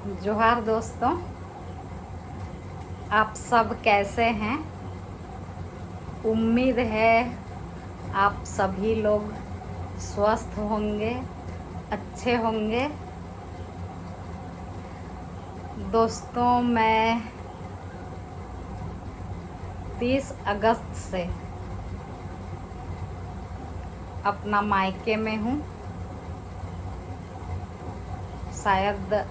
जोहार दोस्तों, आप सब कैसे हैं। उम्मीद है आप सभी लोग स्वस्थ होंगे, अच्छे होंगे। दोस्तों, मैं 30 अगस्त से अपना मायके में हूँ। शायद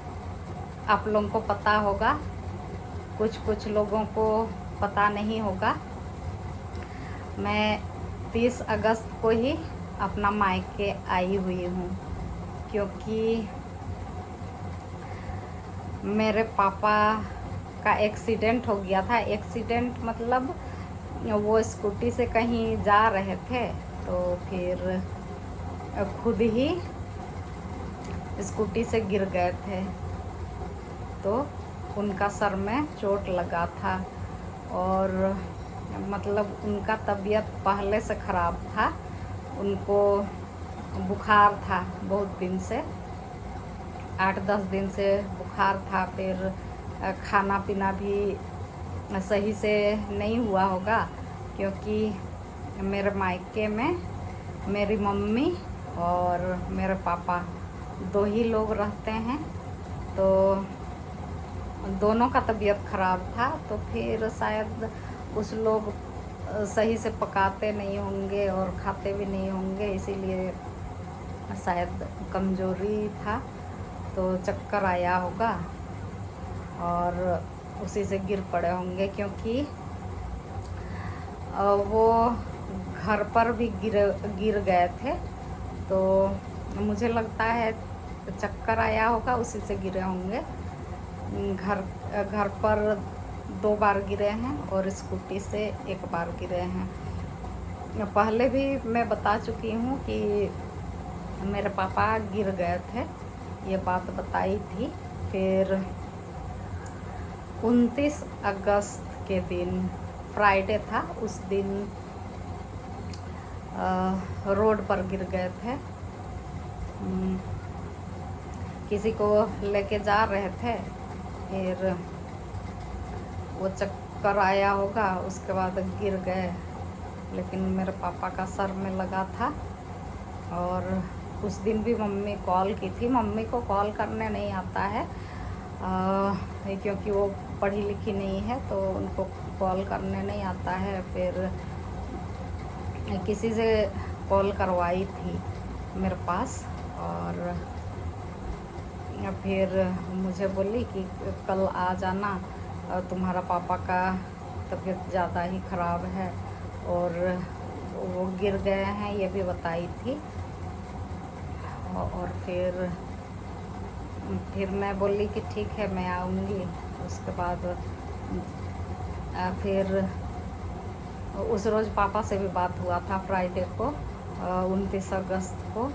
आप लोगों को पता होगा, कुछ लोगों को पता नहीं होगा। मैं 30 अगस्त को ही अपना मायके आई हुई हूँ, क्योंकि मेरे पापा का एक्सीडेंट हो गया था। एक्सीडेंट मतलब वो स्कूटी से कहीं जा रहे थे, तो फिर खुद ही स्कूटी से गिर गए थे, तो उनका सर में चोट लगा था। और मतलब उनका तबीयत पहले से ख़राब था, उनको बुखार था बहुत दिन से, 8-10 दिन से बुखार था। फिर खाना पीना भी सही से नहीं हुआ होगा, क्योंकि मेरे मायके में मेरी मम्मी और मेरे पापा दो ही लोग रहते हैं, तो दोनों का तबीयत ख़राब था। तो फिर शायद कुछ लोग सही से पकाते नहीं होंगे और खाते भी नहीं होंगे, इसीलिए शायद कमज़ोरी था, तो चक्कर आया होगा और उसी से गिर पड़े होंगे। क्योंकि वो घर पर भी गिर गए थे, तो मुझे लगता है चक्कर आया होगा, उसी से गिरे होंगे। घर पर 2 बार गिरे हैं और स्कूटी से 1 बार गिरे हैं। पहले भी मैं बता चुकी हूँ कि मेरे पापा गिर गए थे, ये बात बताई थी। फिर 29 अगस्त के दिन फ्राइडे था, उस दिन रोड पर गिर गए थे। किसी को लेके जा रहे थे, फिर वो चक्कर आया होगा, उसके बाद गिर गए। लेकिन मेरे पापा का सर में लगा था। और उस दिन भी मम्मी कॉल की थी। मम्मी को कॉल करने नहीं आता है, क्योंकि वो पढ़ी लिखी नहीं है, तो उनको कॉल करने नहीं आता है। फिर किसी से कॉल करवाई थी मेरे पास, और फिर मुझे बोली कि कल आ जाना, तुम्हारा पापा का तबीयत ज़्यादा ही ख़राब है और वो गिर गए हैं, ये भी बताई थी। और फिर मैं बोली कि ठीक है, मैं आऊँगी। उसके बाद फिर उस रोज़ पापा से भी बात हुआ था, फ्राइडे को, 29 अगस्त को।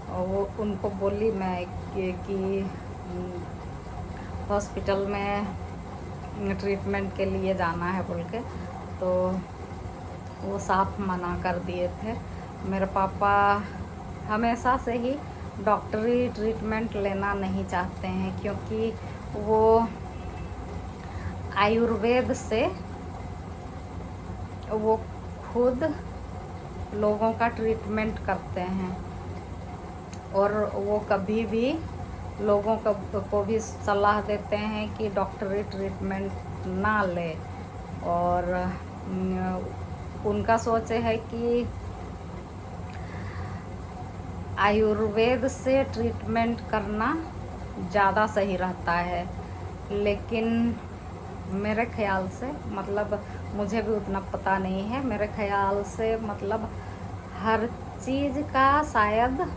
वो उनको बोली मैं कि हॉस्पिटल में ट्रीटमेंट के लिए जाना है बोल के, तो वो साफ मना कर दिए थे। मेरे पापा हमेशा से ही डॉक्टरी ट्रीटमेंट लेना नहीं चाहते हैं, क्योंकि वो आयुर्वेद से वो खुद लोगों का ट्रीटमेंट करते हैं, और वो कभी भी लोगों को भी सलाह देते हैं कि डॉक्टरी ट्रीटमेंट ना ले। और उनका सोच है कि आयुर्वेद से ट्रीटमेंट करना ज़्यादा सही रहता है। लेकिन मेरे ख़्याल से, मतलब मुझे भी उतना पता नहीं है, मेरे ख़्याल से मतलब हर चीज़ का शायद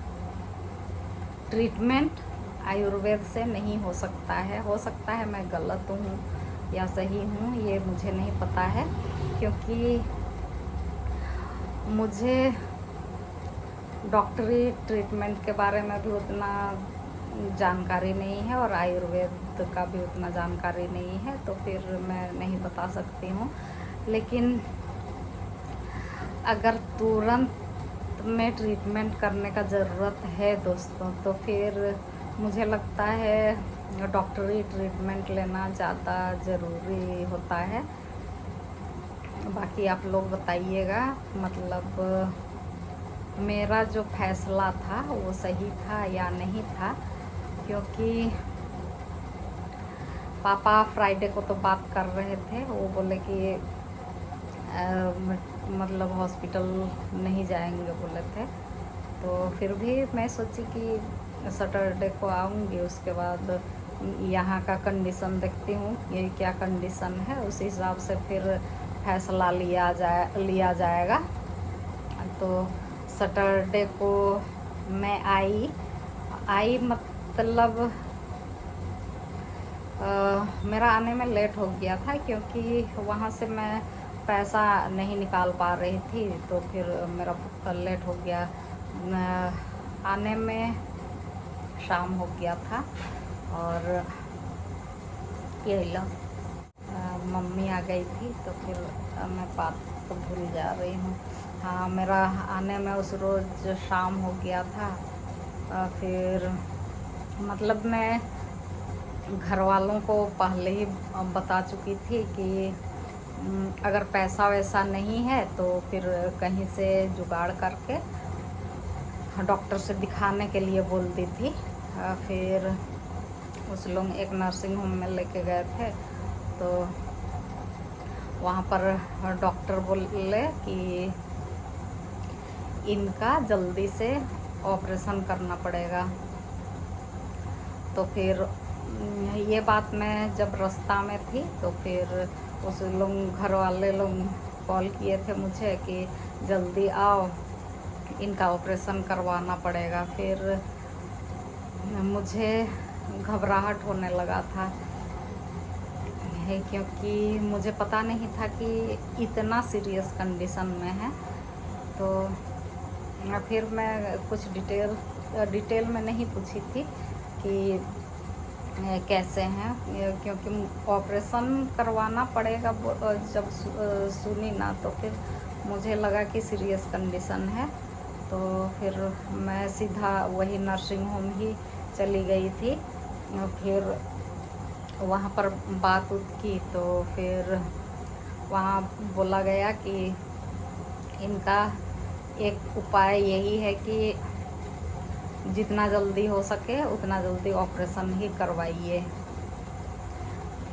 ट्रीटमेंट आयुर्वेद से नहीं हो सकता है। हो सकता है मैं गलत हूँ या सही हूँ, ये मुझे नहीं पता है, क्योंकि मुझे डॉक्टरी ट्रीटमेंट के बारे में भी उतना जानकारी नहीं है और आयुर्वेद का भी उतना जानकारी नहीं है, तो फिर मैं नहीं बता सकती हूँ। लेकिन अगर तुरंत में ट्रीटमेंट करने का ज़रूरत है दोस्तों, तो फिर मुझे लगता है डॉक्टरी ट्रीटमेंट लेना ज़्यादा ज़रूरी होता है। बाकी आप लोग बताइएगा, मतलब मेरा जो फैसला था वो सही था या नहीं था, क्योंकि पापा फ्राइडे को तो बात कर रहे थे। वो बोले कि मतलब हॉस्पिटल नहीं जाएंगे बोले थे। तो फिर भी मैं सोची कि सैटरडे को आऊँगी, उसके बाद यहाँ का कंडीशन देखती हूँ ये क्या कंडीशन है, उस हिसाब से फिर फैसला लिया जाएगा। तो सैटरडे को मैं आई मतलब मेरा आने में लेट हो गया था, क्योंकि वहाँ से मैं पैसा नहीं निकाल पा रही थी, तो फिर मेरा लेट हो गया। आने में शाम हो गया था। और ये लो मम्मी आ गई थी, तो फिर मैं बात तो भूल जा रही हूँ। हाँ, मेरा आने में उस रोज़ शाम हो गया था। फिर मतलब मैं घर वालों को पहले ही बता चुकी थी कि अगर पैसा वैसा नहीं है तो फिर कहीं से जुगाड़ करके डॉक्टर से दिखाने के लिए बोल दी थी। फिर उस लोग एक नर्सिंग होम में लेके गए थे, तो वहाँ पर डॉक्टर बोले कि इनका जल्दी से ऑपरेशन करना पड़ेगा। तो फिर ये बात मैं जब रास्ता में थी, तो फिर उस लोग घर वाले लोग कॉल किए थे मुझे कि जल्दी आओ, इनका ऑपरेशन करवाना पड़ेगा। फिर मुझे घबराहट होने लगा था, क्योंकि मुझे पता नहीं था कि इतना सीरियस कंडीशन में है। तो फिर मैं कुछ डिटेल में नहीं पूछी थी कि कैसे हैं, क्योंकि ऑपरेशन करवाना पड़ेगा जब सुनी ना, तो फिर मुझे लगा कि सीरियस कंडीशन है। तो फिर मैं सीधा वही नर्सिंग होम ही चली गई थी। फिर वहाँ पर बात की, तो फिर वहाँ बोला गया कि इनका एक उपाय यही है कि जितना जल्दी हो सके उतना जल्दी ऑपरेशन ही करवाइए।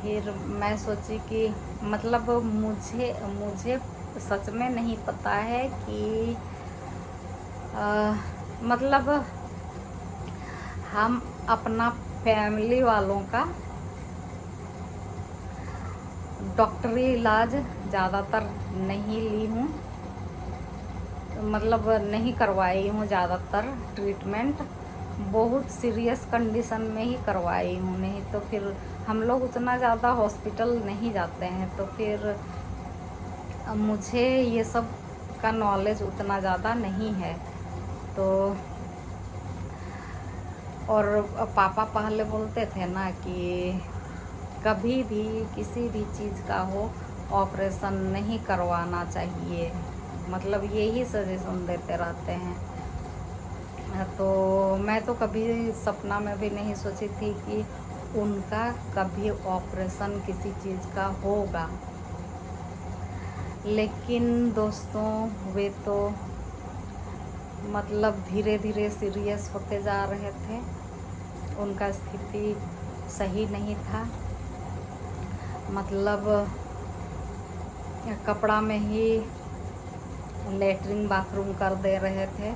फिर मैं सोची कि मतलब मुझे सच में नहीं पता है कि मतलब हम अपना फैमिली वालों का डॉक्टरी इलाज ज़्यादातर नहीं ली हूँ, मतलब नहीं करवाई हूँ। ज़्यादातर ट्रीटमेंट बहुत सीरियस कंडीशन में ही करवाई हूँ, नहीं तो फिर हम लोग उतना ज़्यादा हॉस्पिटल नहीं जाते हैं। तो फिर मुझे ये सब का नॉलेज उतना ज़्यादा नहीं है। तो और पापा पहले बोलते थे ना कि कभी भी किसी भी चीज़ का हो ऑपरेशन नहीं करवाना चाहिए, मतलब यही सजेशन देते रहते हैं। तो मैं तो कभी सपना में भी नहीं सोची थी कि उनका कभी ऑपरेशन किसी चीज़ का होगा। लेकिन दोस्तों वे तो मतलब धीरे धीरे सीरियस होते जा रहे थे, उनका स्थिति सही नहीं था। मतलब कपड़ा में ही लेटरिन बाथरूम कर दे रहे थे,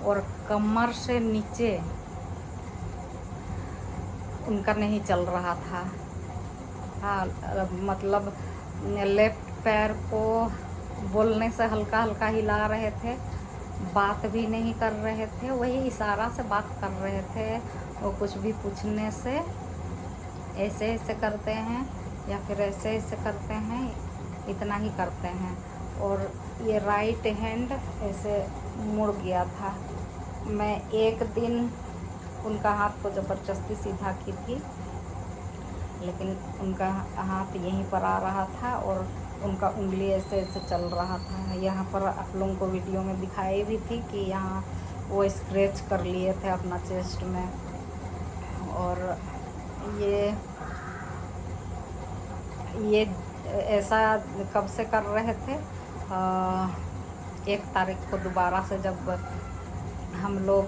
और कमर से नीचे उनका नहीं चल रहा था। हाँ, मतलब लेफ्ट पैर को बोलने से हल्का हल्का हिला रहे थे, बात भी नहीं कर रहे थे, वही इशारा से बात कर रहे थे। वो कुछ भी पूछने से ऐसे ऐसे करते हैं या फिर ऐसे ऐसे करते हैं, इतना ही करते हैं। और ये राइट हैंड ऐसे मुड़ गया था। मैं एक दिन उनका हाथ को ज़बरदस्ती सीधा की थी, लेकिन उनका हाथ यहीं पर आ रहा था और उनका उंगली ऐसे ऐसे चल रहा था। यहाँ पर आप लोगों को वीडियो में दिखाई भी थी कि यहाँ वो स्क्रैच कर लिए थे अपना चेस्ट में। और ये ऐसा कब से कर रहे थे, 1 तारीख को दोबारा से जब हम लोग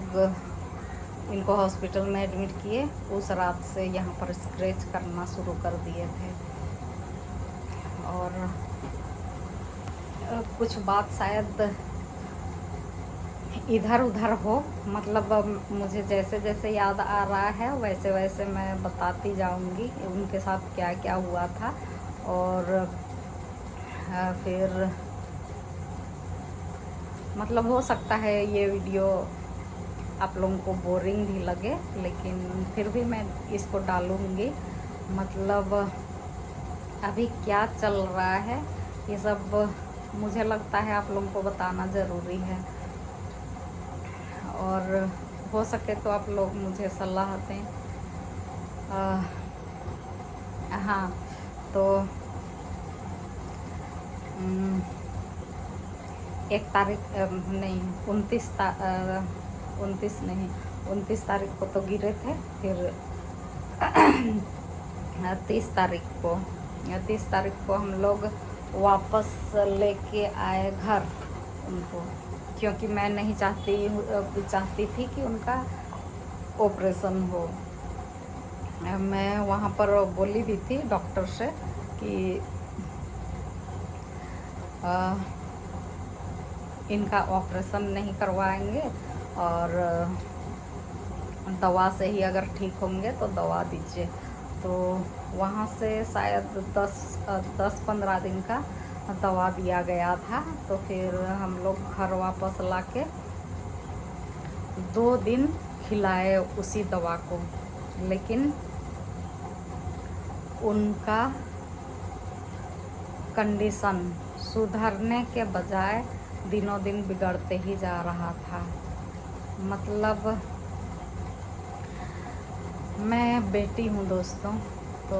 इनको हॉस्पिटल में एडमिट किए, उस रात से यहाँ पर स्क्रैच करना शुरू कर दिए थे। और कुछ बात शायद इधर उधर हो, मतलब मुझे जैसे जैसे याद आ रहा है वैसे वैसे मैं बताती जाऊंगी उनके साथ क्या क्या हुआ था। और फिर मतलब हो सकता है ये वीडियो आप लोगों को बोरिंग भी लगे, लेकिन फिर भी मैं इसको डालूंगी। मतलब अभी क्या चल रहा है ये सब मुझे लगता है आप लोगों को बताना ज़रूरी है। और हो सके तो आप लोग मुझे सलाह दें। हाँ, तो 1 तारीख नहीं 29 तारीख को तो गिरे थे। फिर 30 तारीख को हम लोग वापस लेके आए घर उनको, क्योंकि मैं नहीं चाहती थी कि उनका ऑपरेशन हो। मैं वहाँ पर बोली भी थी डॉक्टर से कि इनका ऑपरेशन नहीं करवाएंगे और दवा से ही अगर ठीक होंगे तो दवा दीजिए। तो वहाँ से शायद 10-15 दिन का दवा दिया गया था। तो फिर हम लोग घर वापस लाके 2 दिन खिलाए उसी दवा को, लेकिन उनका कंडीशन सुधरने के बजाय दिनों दिन बिगड़ते ही जा रहा था। मतलब मैं बेटी हूँ दोस्तों, तो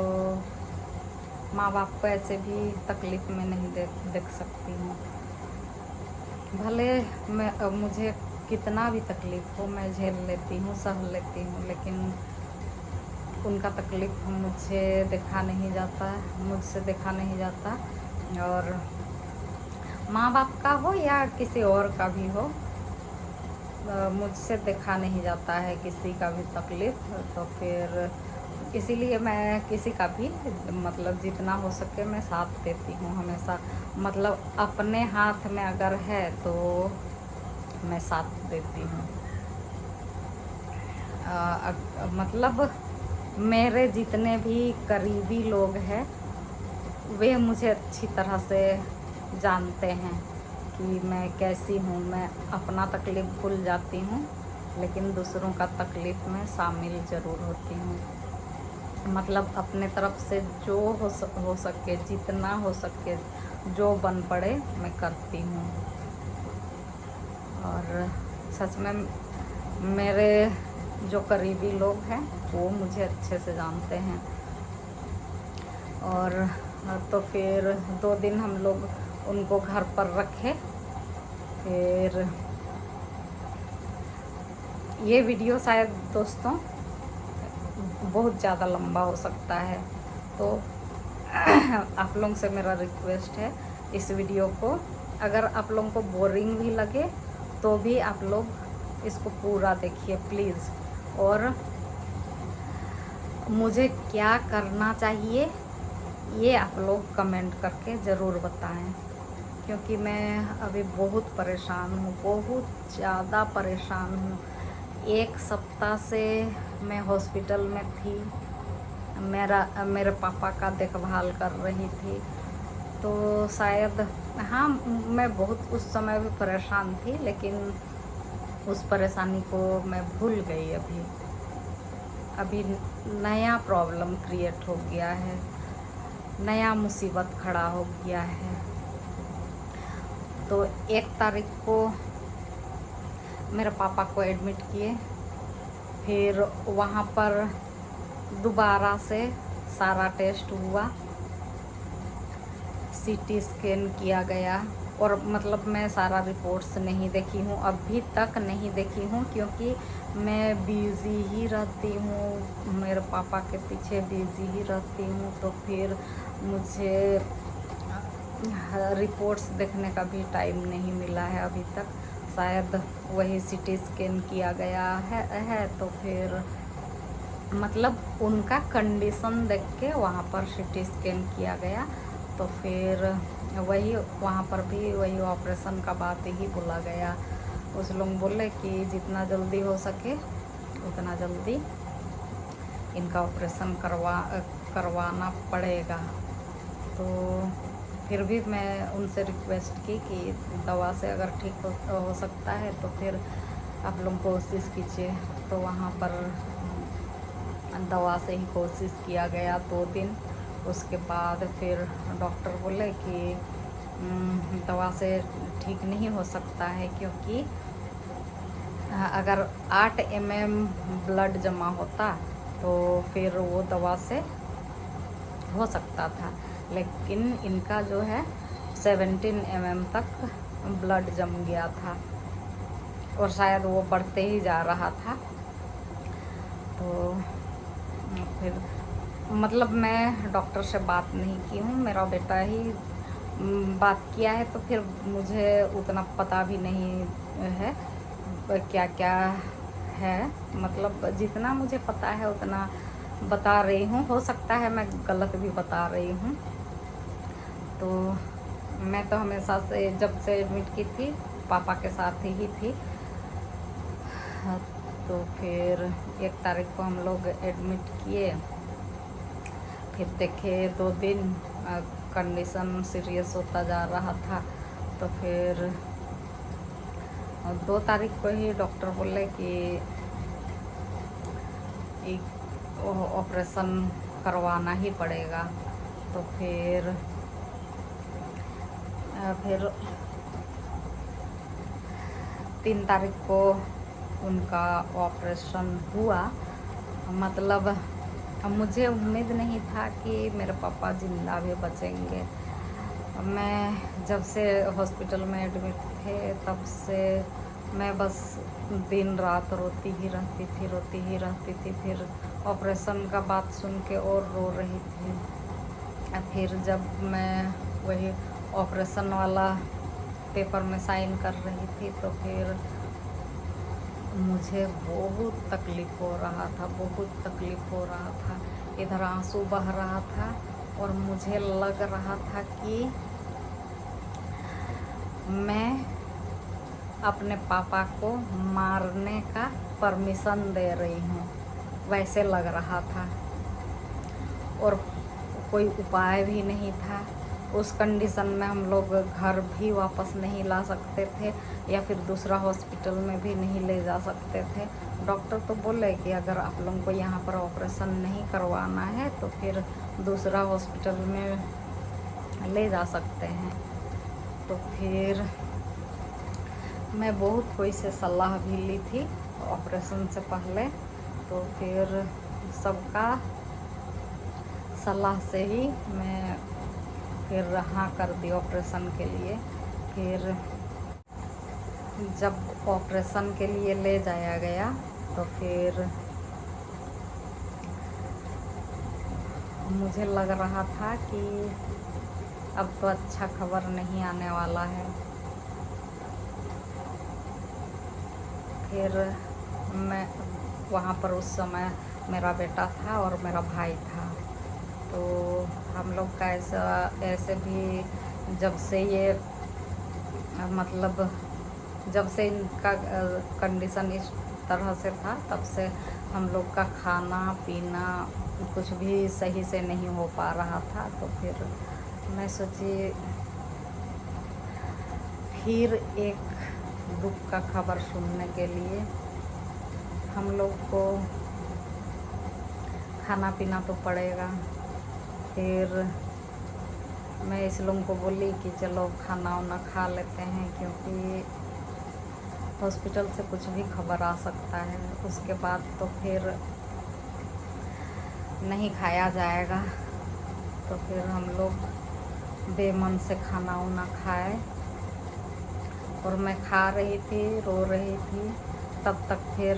माँ बाप को ऐसे भी तकलीफ़ में नहीं देख सकती हूँ। भले मुझे कितना भी तकलीफ़ हो मैं झेल लेती हूँ, सह लेती हूँ, लेकिन उनका तकलीफ़ मुझसे देखा नहीं जाता। और माँ बाप का हो या किसी और का भी हो, मुझसे देखा नहीं जाता है किसी का भी तकलीफ़। तो फिर इसीलिए मैं किसी का भी मतलब जितना हो सके मैं साथ देती हूँ हमेशा। मतलब अपने हाथ में अगर है तो मैं साथ देती हूँ। मतलब मेरे जितने भी करीबी लोग हैं वे मुझे अच्छी तरह से जानते हैं कि मैं कैसी हूँ। मैं अपना तकलीफ़ भूल जाती हूँ, लेकिन दूसरों का तकलीफ़ में शामिल ज़रूर होती हूँ। मतलब अपने तरफ से जो हो सके, जितना हो सके, जो बन पड़े मैं करती हूँ। और सच में मेरे जो करीबी लोग हैं वो मुझे अच्छे से जानते हैं। और तो फिर 2 दिन हम लोग उनको घर पर रखे। फिर ये वीडियो शायद दोस्तों बहुत ज़्यादा लंबा हो सकता है, तो आप लोगों से मेरा रिक्वेस्ट है इस वीडियो को, अगर आप लोगों को बोरिंग भी लगे तो भी आप लोग इसको पूरा देखिए प्लीज़। और मुझे क्या करना चाहिए ये आप लोग कमेंट करके ज़रूर बताएं, क्योंकि मैं अभी बहुत परेशान हूँ, बहुत ज़्यादा परेशान हूँ। 1 सप्ताह से मैं हॉस्पिटल में थी, मेरे पापा का देखभाल कर रही थी। तो शायद हाँ, मैं बहुत उस समय भी परेशान थी, लेकिन उस परेशानी को मैं भूल गई। अभी नया प्रॉब्लम क्रिएट हो गया है, नया मुसीबत खड़ा हो गया है। तो 1 तारीख को मेरे पापा को एडमिट किए, फिर वहाँ पर दोबारा से सारा टेस्ट हुआ, CT स्कैन किया गया, और मतलब मैं सारा रिपोर्ट्स नहीं देखी हूँ, अभी तक नहीं देखी हूँ, क्योंकि मैं बिज़ी ही रहती हूँ, मेरे पापा के पीछे बिज़ी ही रहती हूँ। तो फिर मुझे रिपोर्ट्स देखने का भी टाइम नहीं मिला है अभी तक। शायद वही सीटी स्कैन किया गया है तो फिर मतलब उनका कंडीशन देख के वहाँ पर सीटी स्कैन किया गया। तो फिर वही वहाँ पर भी वही ऑपरेशन का बात ही बोला गया। उस लोग बोले कि जितना जल्दी हो सके उतना जल्दी इनका ऑपरेशन करवाना पड़ेगा। तो फिर भी मैं उनसे रिक्वेस्ट की कि दवा से अगर ठीक हो सकता है तो फिर आप लोग कोशिश कीजिए। तो वहाँ पर दवा से ही कोशिश किया गया 2 दिन। उसके बाद फिर डॉक्टर बोले कि दवा से ठीक नहीं हो सकता है, क्योंकि अगर 8 mm ब्लड जमा होता तो फिर वो दवा से हो सकता था, लेकिन इनका जो है 17 mm तक ब्लड जम गया था और शायद वो बढ़ते ही जा रहा था। तो फिर मतलब मैं डॉक्टर से बात नहीं की हूँ, मेरा बेटा ही बात किया है। तो फिर मुझे उतना पता भी नहीं है क्या क्या है, मतलब जितना मुझे पता है उतना बता रही हूँ। हो सकता है मैं गलत भी बता रही हूँ। तो मैं तो हमेशा से जब से एडमिट की थी पापा के साथ ही थी। तो फिर 1 तारीख को हम लोग एडमिट किए, फिर देखे 2 दिन कंडीशन सीरियस होता जा रहा था। तो फिर 2 तारीख को ही डॉक्टर बोले कि एक ऑपरेशन करवाना ही पड़ेगा। तो फिर 3 तारीख को उनका ऑपरेशन हुआ। मतलब मुझे उम्मीद नहीं था कि मेरे पापा ज़िंदा भी बचेंगे। मैं जब से हॉस्पिटल में एडमिट थे तब से मैं बस दिन रात रोती ही रहती थी। फिर ऑपरेशन का बात सुन के और रो रही थी। फिर जब मैं वही ऑपरेशन वाला पेपर में साइन कर रही थी तो फिर मुझे बहुत तकलीफ़ हो रहा था, बहुत तकलीफ़ हो रहा था। इधर आंसू बह रहा था और मुझे लग रहा था कि मैं अपने पापा को मारने का परमिशन दे रही हूँ, वैसे लग रहा था। और कोई उपाय भी नहीं था। उस कंडीशन में हम लोग घर भी वापस नहीं ला सकते थे या फिर दूसरा हॉस्पिटल में भी नहीं ले जा सकते थे। डॉक्टर तो बोले कि अगर आप लोगों को यहाँ पर ऑपरेशन नहीं करवाना है तो फिर दूसरा हॉस्पिटल में ले जा सकते हैं। तो फिर मैं बहुत कोई से सलाह भी ली थी ऑपरेशन से पहले। तो फिर सबका सलाह से ही मैं फिर हाँ कर दी ऑपरेशन के लिए। फिर जब ऑपरेशन के लिए ले जाया गया तो फिर मुझे लग रहा था कि अब तो अच्छा खबर नहीं आने वाला है। फिर मैं वहाँ पर उस समय मेरा बेटा था और मेरा भाई था। तो हम लोग का ऐसे भी जब से ये मतलब जब से इनका कंडीशन इस तरह से था तब से हम लोग का खाना पीना कुछ भी सही से नहीं हो पा रहा था। तो फिर मैं सोची फिर एक दुख का खबर सुनने के लिए हम लोग को खाना पीना तो पड़ेगा। फिर मैं इस लोगों को बोली कि चलो खाना वाना खा लेते हैं, क्योंकि हॉस्पिटल से कुछ भी खबर आ सकता है। उसके बाद तो फिर नहीं खाया जाएगा। तो फिर हम लोग बेमन से खाना वाना खाए और मैं खा रही थी, रो रही थी। तब तक फिर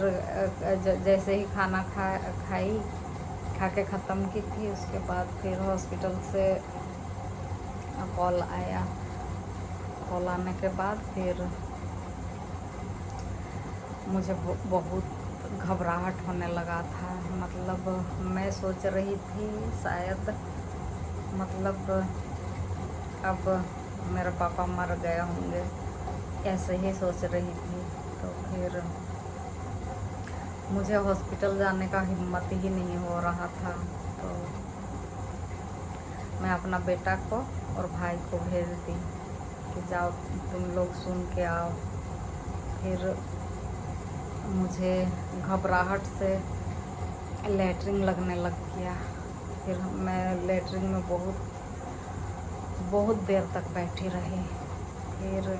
जैसे ही खाना खाई, खा के ख़त्म की थी, उसके बाद फिर हॉस्पिटल से कॉल आया। कॉल आने के बाद फिर मुझे बहुत घबराहट होने लगा था। मतलब मैं सोच रही थी शायद मतलब अब मेरे पापा मर गए होंगे, ऐसे ही सोच रही थी। तो फिर मुझे हॉस्पिटल जाने का हिम्मत ही नहीं हो रहा था। तो मैं अपना बेटा को और भाई को भेज दी कि जाओ तुम लोग सुन के आओ। फिर मुझे घबराहट से लेटरिन लगने लग गया। फिर मैं लेटरिन में बहुत देर तक बैठी रही। फिर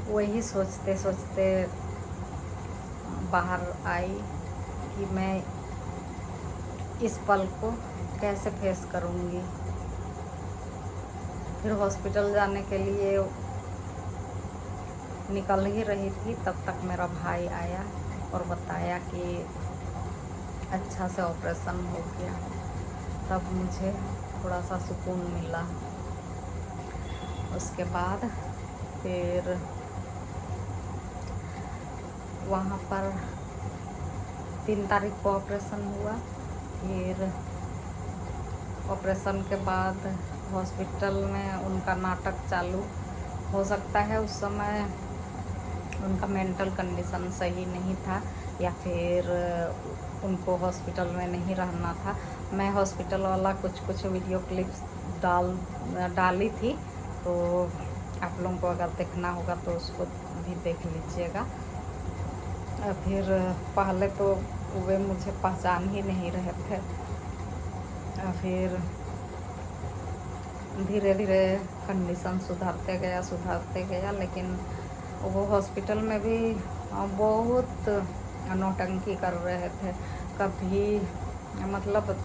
वही सोचते सोचते बाहर आई कि मैं इस पल को कैसे फेस करूँगी। फिर हॉस्पिटल जाने के लिए निकल ही रही थी, तब तक मेरा भाई आया और बताया कि अच्छा से ऑपरेशन हो गया। तब मुझे थोड़ा सा सुकून मिला। उसके बाद फिर वहाँ पर 3 तारीख को ऑपरेशन हुआ। फिर ऑपरेशन के बाद हॉस्पिटल में उनका नाटक चालू। हो सकता है उस समय उनका मेंटल कंडीशन सही नहीं था या फिर उनको हॉस्पिटल में नहीं रहना था। मैं हॉस्पिटल वाला कुछ वीडियो क्लिप्स डाली थी, तो आप लोगों को अगर देखना होगा तो उसको भी देख लीजिएगा। फिर पहले तो वे मुझे पहचान ही नहीं रहे थे। फिर धीरे धीरे कंडीशन सुधारते गया, लेकिन वो हॉस्पिटल में भी बहुत नौटंकी कर रहे थे। कभी मतलब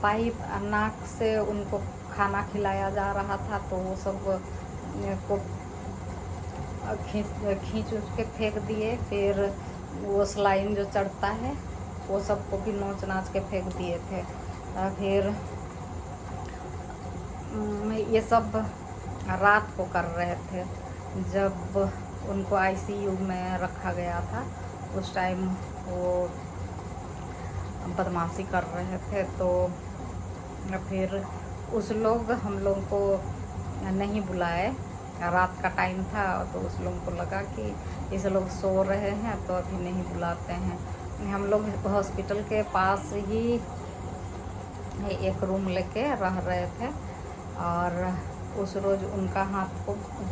पाइप नाक से उनको खाना खिलाया जा रहा था, तो वो सब को खींच के फेंक दिए। फिर वो स्लाइन जो चढ़ता है वो सबको भी नोच नाच के फेंक दिए थे। फिर ये सब रात को कर रहे थे, जब उनको आईसीयू में रखा गया था। उस टाइम वो बदमाशी कर रहे थे। तो फिर हम लोग को नहीं बुलाए, रात का टाइम था, तो उस लोगों को लगा कि इस लोग सो रहे हैं तो अभी नहीं बुलाते हैं। हम लोग हॉस्पिटल के पास ही एक रूम लेके रह रहे थे, और उस रोज़ उनका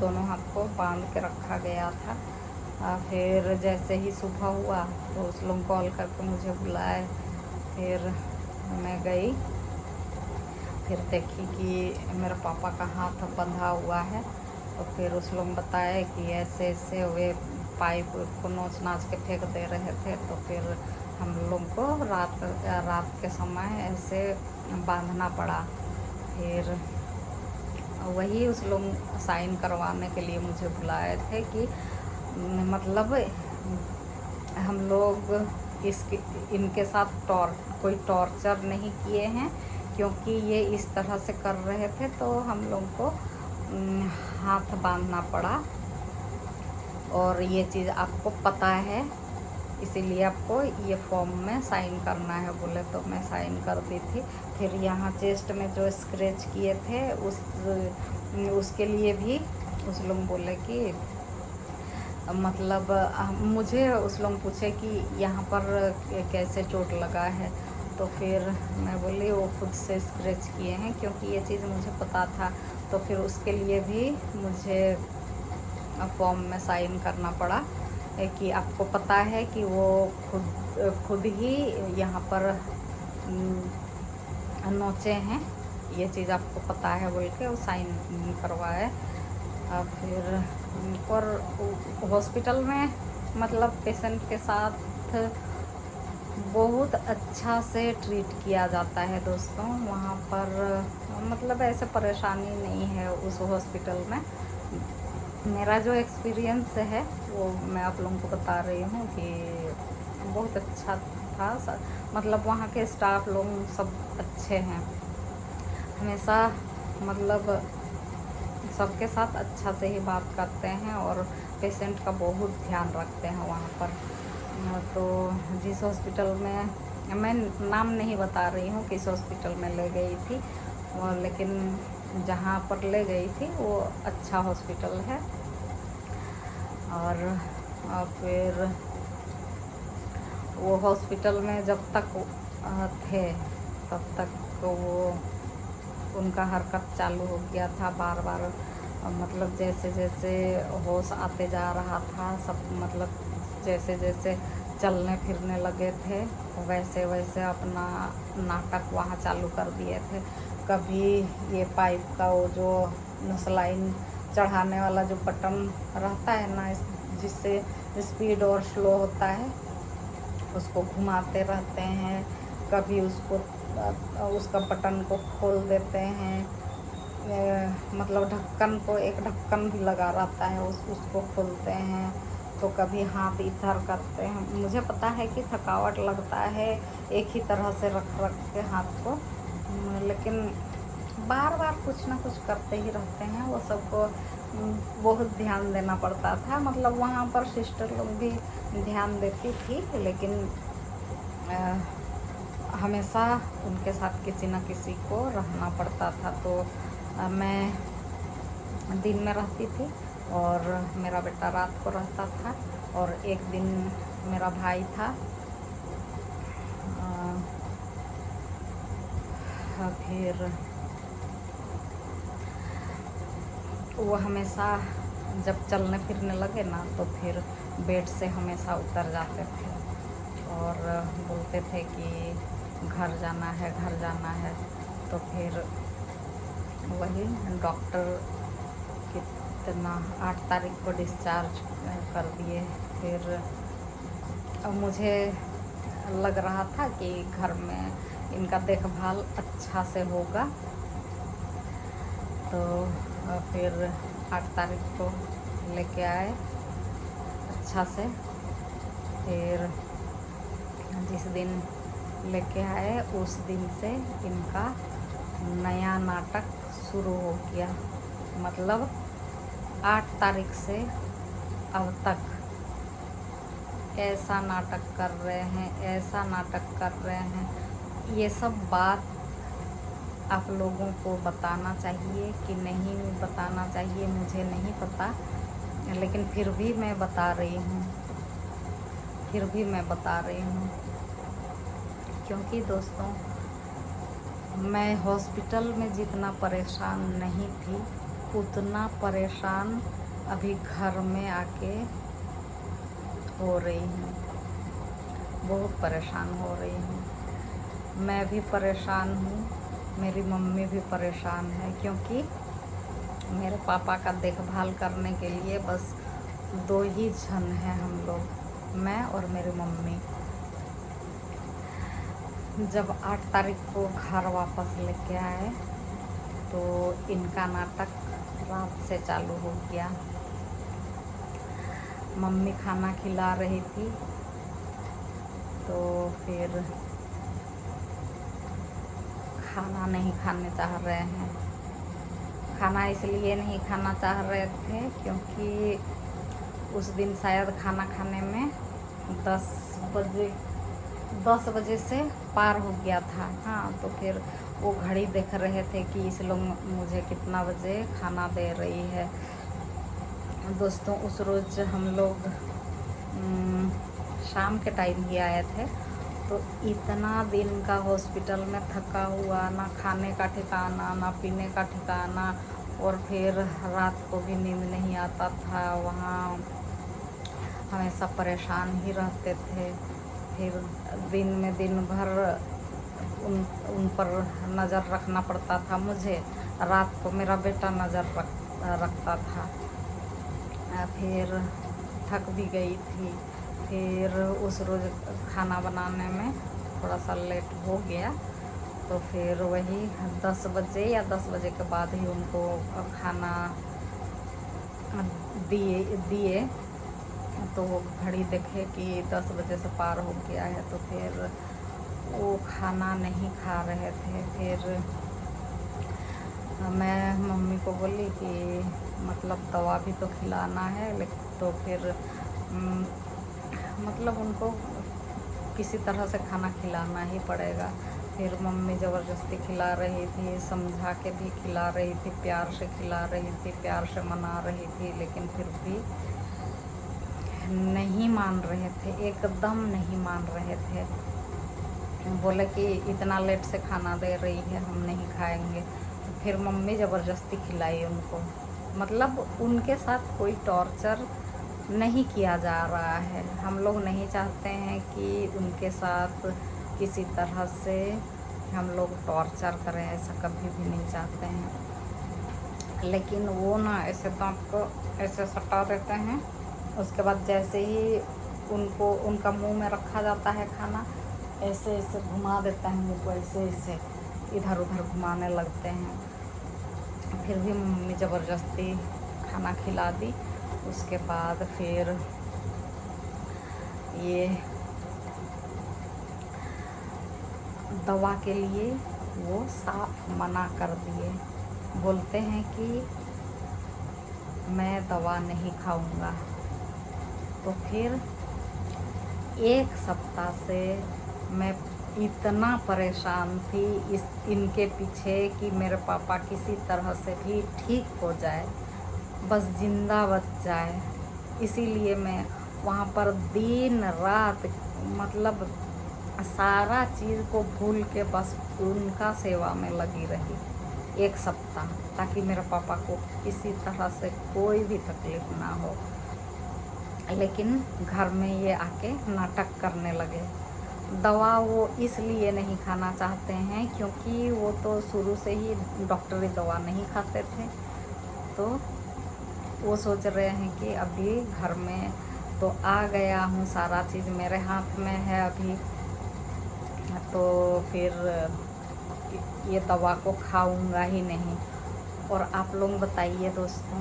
दोनों हाथ को बांध के रखा गया था। फिर जैसे ही सुबह हुआ तो उस लोग कॉल करके मुझे बुलाए। फिर मैं गई, फिर देखी कि मेरे पापा का हाथ बंधा हुआ है। तो फिर उस लोग बताए कि ऐसे ऐसे वे पाइप को नोच नाच के फेंक दे रहे थे। तो फिर हम लोग को रात के समय ऐसे बांधना पड़ा। फिर वही उस लोग साइन करवाने के लिए मुझे बुलाए थे कि मतलब हम लोग इनके साथ कोई टॉर्चर नहीं किए हैं, क्योंकि ये इस तरह से कर रहे थे तो हम लोग को हाथ बांधना पड़ा। और ये चीज़ आपको पता है, इसीलिए आपको ये फॉर्म में साइन करना है बोले, तो मैं साइन कर दी थी। फिर यहाँ चेस्ट में जो स्क्रैच किए थे उसके लिए भी उस लोग बोले कि मतलब मुझे उस लोग पूछे कि यहाँ पर कैसे चोट लगा है। तो फिर मैं बोली वो खुद से स्क्रैच किए हैं, क्योंकि ये चीज़ मुझे पता था। तो फिर उसके लिए भी मुझे फॉर्म में साइन करना पड़ा कि आपको पता है कि वो खुद ही यहाँ पर नोचे हैं, ये चीज़ आपको पता है बोल के वो साइन करवाए। फिर और हॉस्पिटल में मतलब पेशेंट के साथ बहुत अच्छा से ट्रीट किया जाता है दोस्तों। वहाँ पर मतलब ऐसे परेशानी नहीं है उस हॉस्पिटल में। मेरा जो एक्सपीरियंस है वो मैं आप लोगों को बता रही हूँ कि बहुत अच्छा था। मतलब वहाँ के स्टाफ लोग सब अच्छे हैं, हमेशा मतलब सबके साथ अच्छा से ही बात करते हैं और पेशेंट का बहुत ध्यान रखते हैं वहाँ पर। तो जिस हॉस्पिटल में मैं नाम नहीं बता रही हूँ किस हॉस्पिटल में ले गई थी, और लेकिन जहाँ पर ले गई थी वो अच्छा हॉस्पिटल है। और फिर वो हॉस्पिटल में जब तक थे तब तक वो उनका हरकत चालू हो गया था बार बार। मतलब जैसे जैसे होश आते जा रहा था सब, मतलब जैसे जैसे चलने फिरने लगे थे वैसे वैसे अपना नाटक वहाँ चालू कर दिए थे। कभी ये पाइप का वो जो सलाइन चढ़ाने वाला जो बटन रहता है ना, जिससे स्पीड और स्लो होता है, उसको घुमाते रहते हैं। कभी उसको उसका बटन को खोल देते हैं, मतलब ढक्कन को, एक ढक्कन भी लगा रहता है उसको खोलते हैं। तो कभी हाथ इधर करते हैं। मुझे पता है कि थकावट लगता है एक ही तरह से रख रख के हाथ को, लेकिन बार बार कुछ ना कुछ करते ही रहते हैं। वो सबको बहुत ध्यान देना पड़ता था। मतलब वहाँ पर सिस्टर लोग भी ध्यान देती थी, लेकिन हमेशा उनके साथ किसी न किसी को रहना पड़ता था। तो मैं दिन में रहती थी और मेरा बेटा रात को रहता था। और एक दिन मेरा भाई था, फिर वो हमेशा जब चलने फिरने लगे ना तो फिर बेड से हमेशा उतर जाते थे और बोलते थे कि घर जाना है, घर जाना है। तो फिर वही डॉक्टर कितना 8 तारीख को डिस्चार्ज कर दिए। फिर अब मुझे लग रहा था कि घर में इनका देखभाल अच्छा से होगा। तो फिर 8 तारीख को लेके आए अच्छा से। फिर जिस दिन लेके आए उस दिन से इनका नया नाटक शुरू हो गया। मतलब 8 तारीख से अब तक ऐसा नाटक कर रहे हैं, ऐसा नाटक कर रहे हैं। ये सब बात आप लोगों को बताना चाहिए कि नहीं बताना चाहिए मुझे नहीं पता, लेकिन फिर भी मैं बता रही हूँ, फिर भी मैं बता रही हूँ। क्योंकि दोस्तों, मैं हॉस्पिटल में जितना परेशान नहीं थी उतना परेशान अभी घर में आके हो रही हूँ। बहुत परेशान हो रही हूँ। मैं भी परेशान हूँ, मेरी मम्मी भी परेशान है, क्योंकि मेरे पापा का देखभाल करने के लिए बस 2 ही जन हैं हम लोग, मैं और मेरी मम्मी। जब 8 तारीख को घर वापस लेके आए तो इनका नाटक रात से चालू हो गया। मम्मी खाना खिला रही थी तो फिर खाना नहीं खाने चाह रहे हैं। खाना इसलिए नहीं खाना चाह रहे थे क्योंकि उस दिन शायद खाना खाने में 10 बजे से पार हो गया था। हाँ, तो फिर वो घड़ी देख रहे थे कि इस लोग मुझे कितना बजे खाना दे रही है। दोस्तों, उस रोज़ हम लोग शाम के टाइम ही आए थे। तो इतना दिन का हॉस्पिटल में थका हुआ, ना खाने का ठिकाना ना पीने का ठिकाना, और फिर रात को भी नींद नहीं आता था। वहाँ हमेशा परेशान ही रहते थे। फिर दिन में दिन भर उन पर नज़र रखना पड़ता था मुझे। रात को मेरा बेटा नज़र रखता था। फिर थक भी गई थी। फिर उस रोज़ खाना बनाने में थोड़ा सा लेट हो गया, तो फिर वही 10 बजे या 10 बजे के बाद ही उनको खाना दिए दिए तो वो घड़ी देखे कि 10 बजे से पार हो गया है, तो फिर वो खाना नहीं खा रहे थे। फिर मैं मम्मी को बोली कि मतलब दवा भी तो खिलाना है, लेकिन तो फिर मतलब उनको किसी तरह से खाना खिलाना ही पड़ेगा। फिर मम्मी ज़बरदस्ती खिला रही थी, समझा के भी खिला रही थी, प्यार से खिला रही थी, प्यार से मना रही थी, लेकिन फिर भी नहीं मान रहे थे, एकदम नहीं मान रहे थे। बोले कि इतना लेट से खाना दे रही है, हम नहीं खाएंगे। तो फिर मम्मी ज़बरदस्ती खिलाई उनको। मतलब उनके साथ कोई टॉर्चर नहीं किया जा रहा है। हम लोग नहीं चाहते हैं कि उनके साथ किसी तरह से हम लोग टॉर्चर करें, ऐसा कभी भी नहीं चाहते हैं। लेकिन वो ना ऐसे तो आपको ऐसे सटा देते हैं, उसके बाद जैसे ही उनको उनका मुंह में रखा जाता है खाना, ऐसे ऐसे घुमा देते हैं मुँह को, ऐसे ऐसे इधर उधर घुमाने लगते हैं। फिर भी मम्मी ज़बरदस्ती खाना खिला दी। उसके बाद फिर ये दवा के लिए वो साफ मना कर दिए। बोलते हैं कि मैं दवा नहीं खाऊंगा। तो फिर 1 सप्ताह से मैं इतना परेशान थी इनके पीछे कि मेरे पापा किसी तरह से भी ठीक हो जाए, बस जिंदा बच जाए। इसीलिए मैं वहाँ पर दिन रात मतलब सारा चीज़ को भूल के बस उनका सेवा में लगी रही 1 सप्ताह, ताकि मेरे पापा को किसी तरह से कोई भी तकलीफ़ ना हो। लेकिन घर में ये आके नाटक करने लगे। दवा वो इसलिए नहीं खाना चाहते हैं क्योंकि वो तो शुरू से ही डॉक्टरी दवा नहीं खाते थे। तो वो सोच रहे हैं कि अभी घर में तो आ गया हूँ, सारा चीज़ मेरे हाथ में है अभी, तो फिर ये दवा को खाऊंगा ही नहीं। और आप लोग बताइए दोस्तों,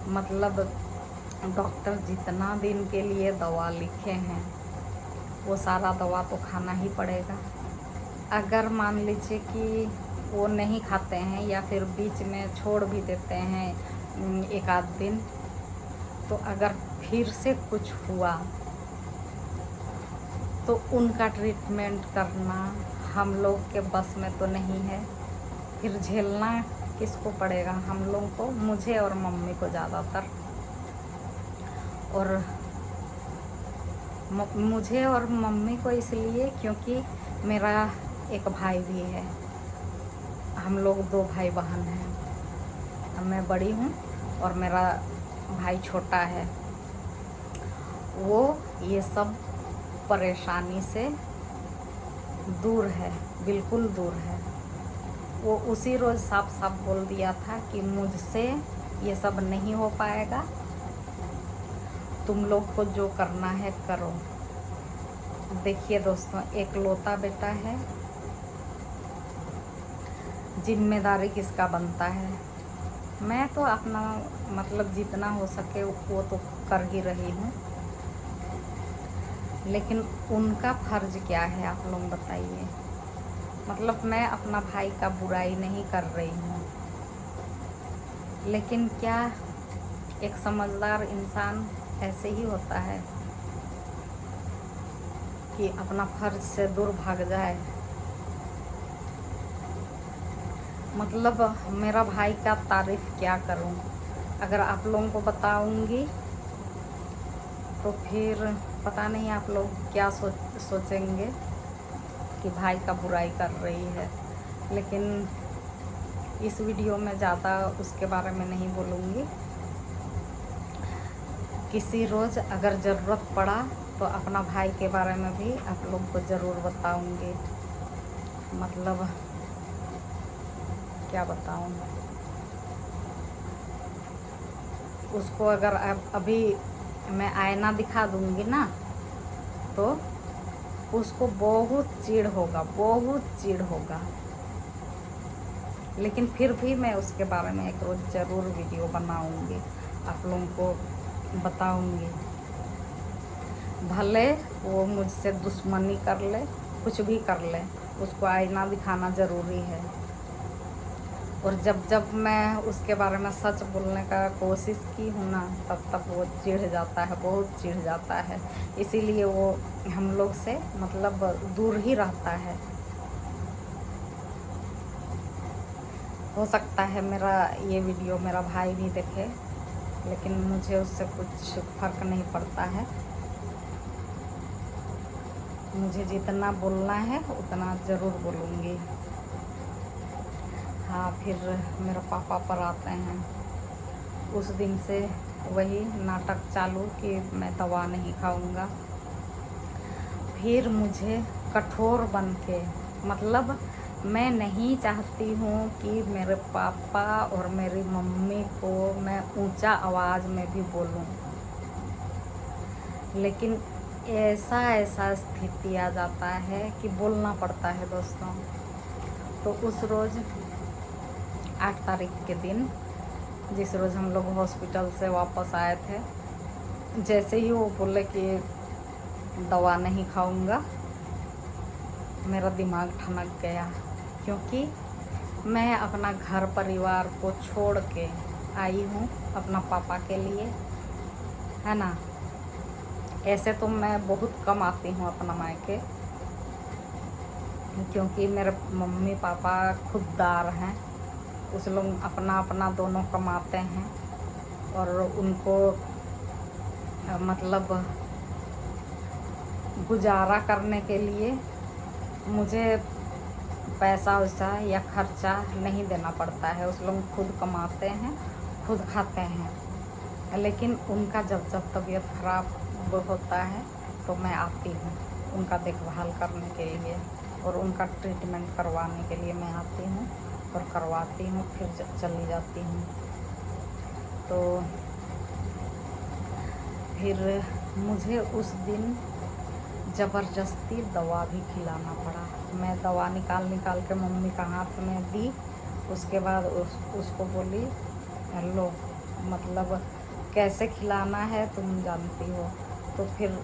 मतलब डॉक्टर जितना दिन के लिए दवा लिखे हैं वो सारा दवा तो खाना ही पड़ेगा। अगर मान लीजिए कि वो नहीं खाते हैं या फिर बीच में छोड़ भी देते हैं 1 आध दिन, तो अगर फिर से कुछ हुआ तो उनका ट्रीटमेंट करना हम लोग के बस में तो नहीं है। फिर झेलना किसको पड़ेगा? हम लोग को, मुझे और मम्मी को ज़्यादातर। और मुझे और मम्मी को इसलिए क्योंकि मेरा एक भाई भी है, हम लोग 2 भाई बहन हैं। मैं बड़ी हूँ और मेरा भाई छोटा है। वो ये सब परेशानी से दूर है, बिल्कुल दूर है। वो उसी रोज़ साफ साफ बोल दिया था कि मुझसे ये सब नहीं हो पाएगा, तुम लोग को जो करना है करो। देखिए दोस्तों, एकलौता बेटा है, जिम्मेदारी किसका बनता है? मैं तो अपना मतलब जितना हो सके वो तो कर ही रही हूँ, लेकिन उनका फ़र्ज़ क्या है आप लोग बताइए। मतलब मैं अपना भाई का बुराई नहीं कर रही हूँ, लेकिन क्या एक समझदार इंसान ऐसे ही होता है कि अपना फ़र्ज़ से दूर भाग जाए? मतलब मेरा भाई का तारीफ़ क्या करूं? अगर आप लोगों को बताऊंगी तो फिर पता नहीं आप लोग क्या सोचेंगे कि भाई का बुराई कर रही है। लेकिन इस वीडियो में ज़्यादा उसके बारे में नहीं बोलूँगी। किसी रोज़ अगर ज़रूरत पड़ा तो अपना भाई के बारे में भी आप लोग को ज़रूर बताऊँगी। मतलब क्या बताऊँ उसको, अगर अभी मैं आईना दिखा दूँगी ना तो उसको बहुत चिढ़ होगा, बहुत चिढ़ होगा। लेकिन फिर भी मैं उसके बारे में एक रोज़ ज़रूर वीडियो बनाऊँगी। आप लोगों को बताऊंगी। भले वो मुझसे दुश्मनी कर ले, कुछ भी कर ले, उसको आईना दिखाना ज़रूरी है। और जब जब मैं उसके बारे में सच बोलने का कोशिश की हूँ ना, तब तब वो चिढ़ जाता है, बहुत चिढ़ जाता है। इसीलिए वो हम लोग से मतलब दूर ही रहता है। हो सकता है मेरा ये वीडियो मेरा भाई भी देखे, लेकिन मुझे उससे कुछ फ़र्क नहीं पड़ता है। मुझे जितना बोलना है उतना ज़रूर बोलूँगी। हाँ, फिर मेरे पापा पर आते हैं। उस दिन से वही नाटक चालू कि मैं दवा नहीं खाऊंगा। फिर मुझे कठोर बन के, मतलब मैं नहीं चाहती हूँ कि मेरे पापा और मेरी मम्मी को मैं ऊंचा आवाज़ में भी बोलूँ, लेकिन ऐसा स्थिति आ जाता है कि बोलना पड़ता है दोस्तों। तो उस रोज़ 8 तारीख के दिन, जिस रोज़ हम लोग हॉस्पिटल से वापस आए थे, जैसे ही वो बोले कि दवा नहीं खाऊंगा, मेरा दिमाग ठनक गया। क्योंकि मैं अपना घर परिवार को छोड़ के आई हूँ अपना पापा के लिए, है ना। ऐसे तो मैं बहुत कम आती हूँ अपना मायके, क्योंकि मेरे मम्मी पापा खुददार हैं। उस लोग अपना अपना दोनों कमाते हैं, और उनको मतलब गुजारा करने के लिए मुझे पैसा वैसा या खर्चा नहीं देना पड़ता है। उस लोग खुद कमाते हैं, खुद खाते हैं। लेकिन उनका जब जब तबीयत ख़राब होता है तो मैं आती हूँ उनका देखभाल करने के लिए, और उनका ट्रीटमेंट करवाने के लिए मैं आती हूँ और करवाती हूँ, फिर चली जाती हूँ। तो फिर मुझे उस दिन ज़बरदस्ती दवा भी खिलाना पड़ा। मैं दवा निकाल के मम्मी का हाथ में दी। उसके बाद उसको बोली, लो, मतलब कैसे खिलाना है तुम जानती हो। तो फिर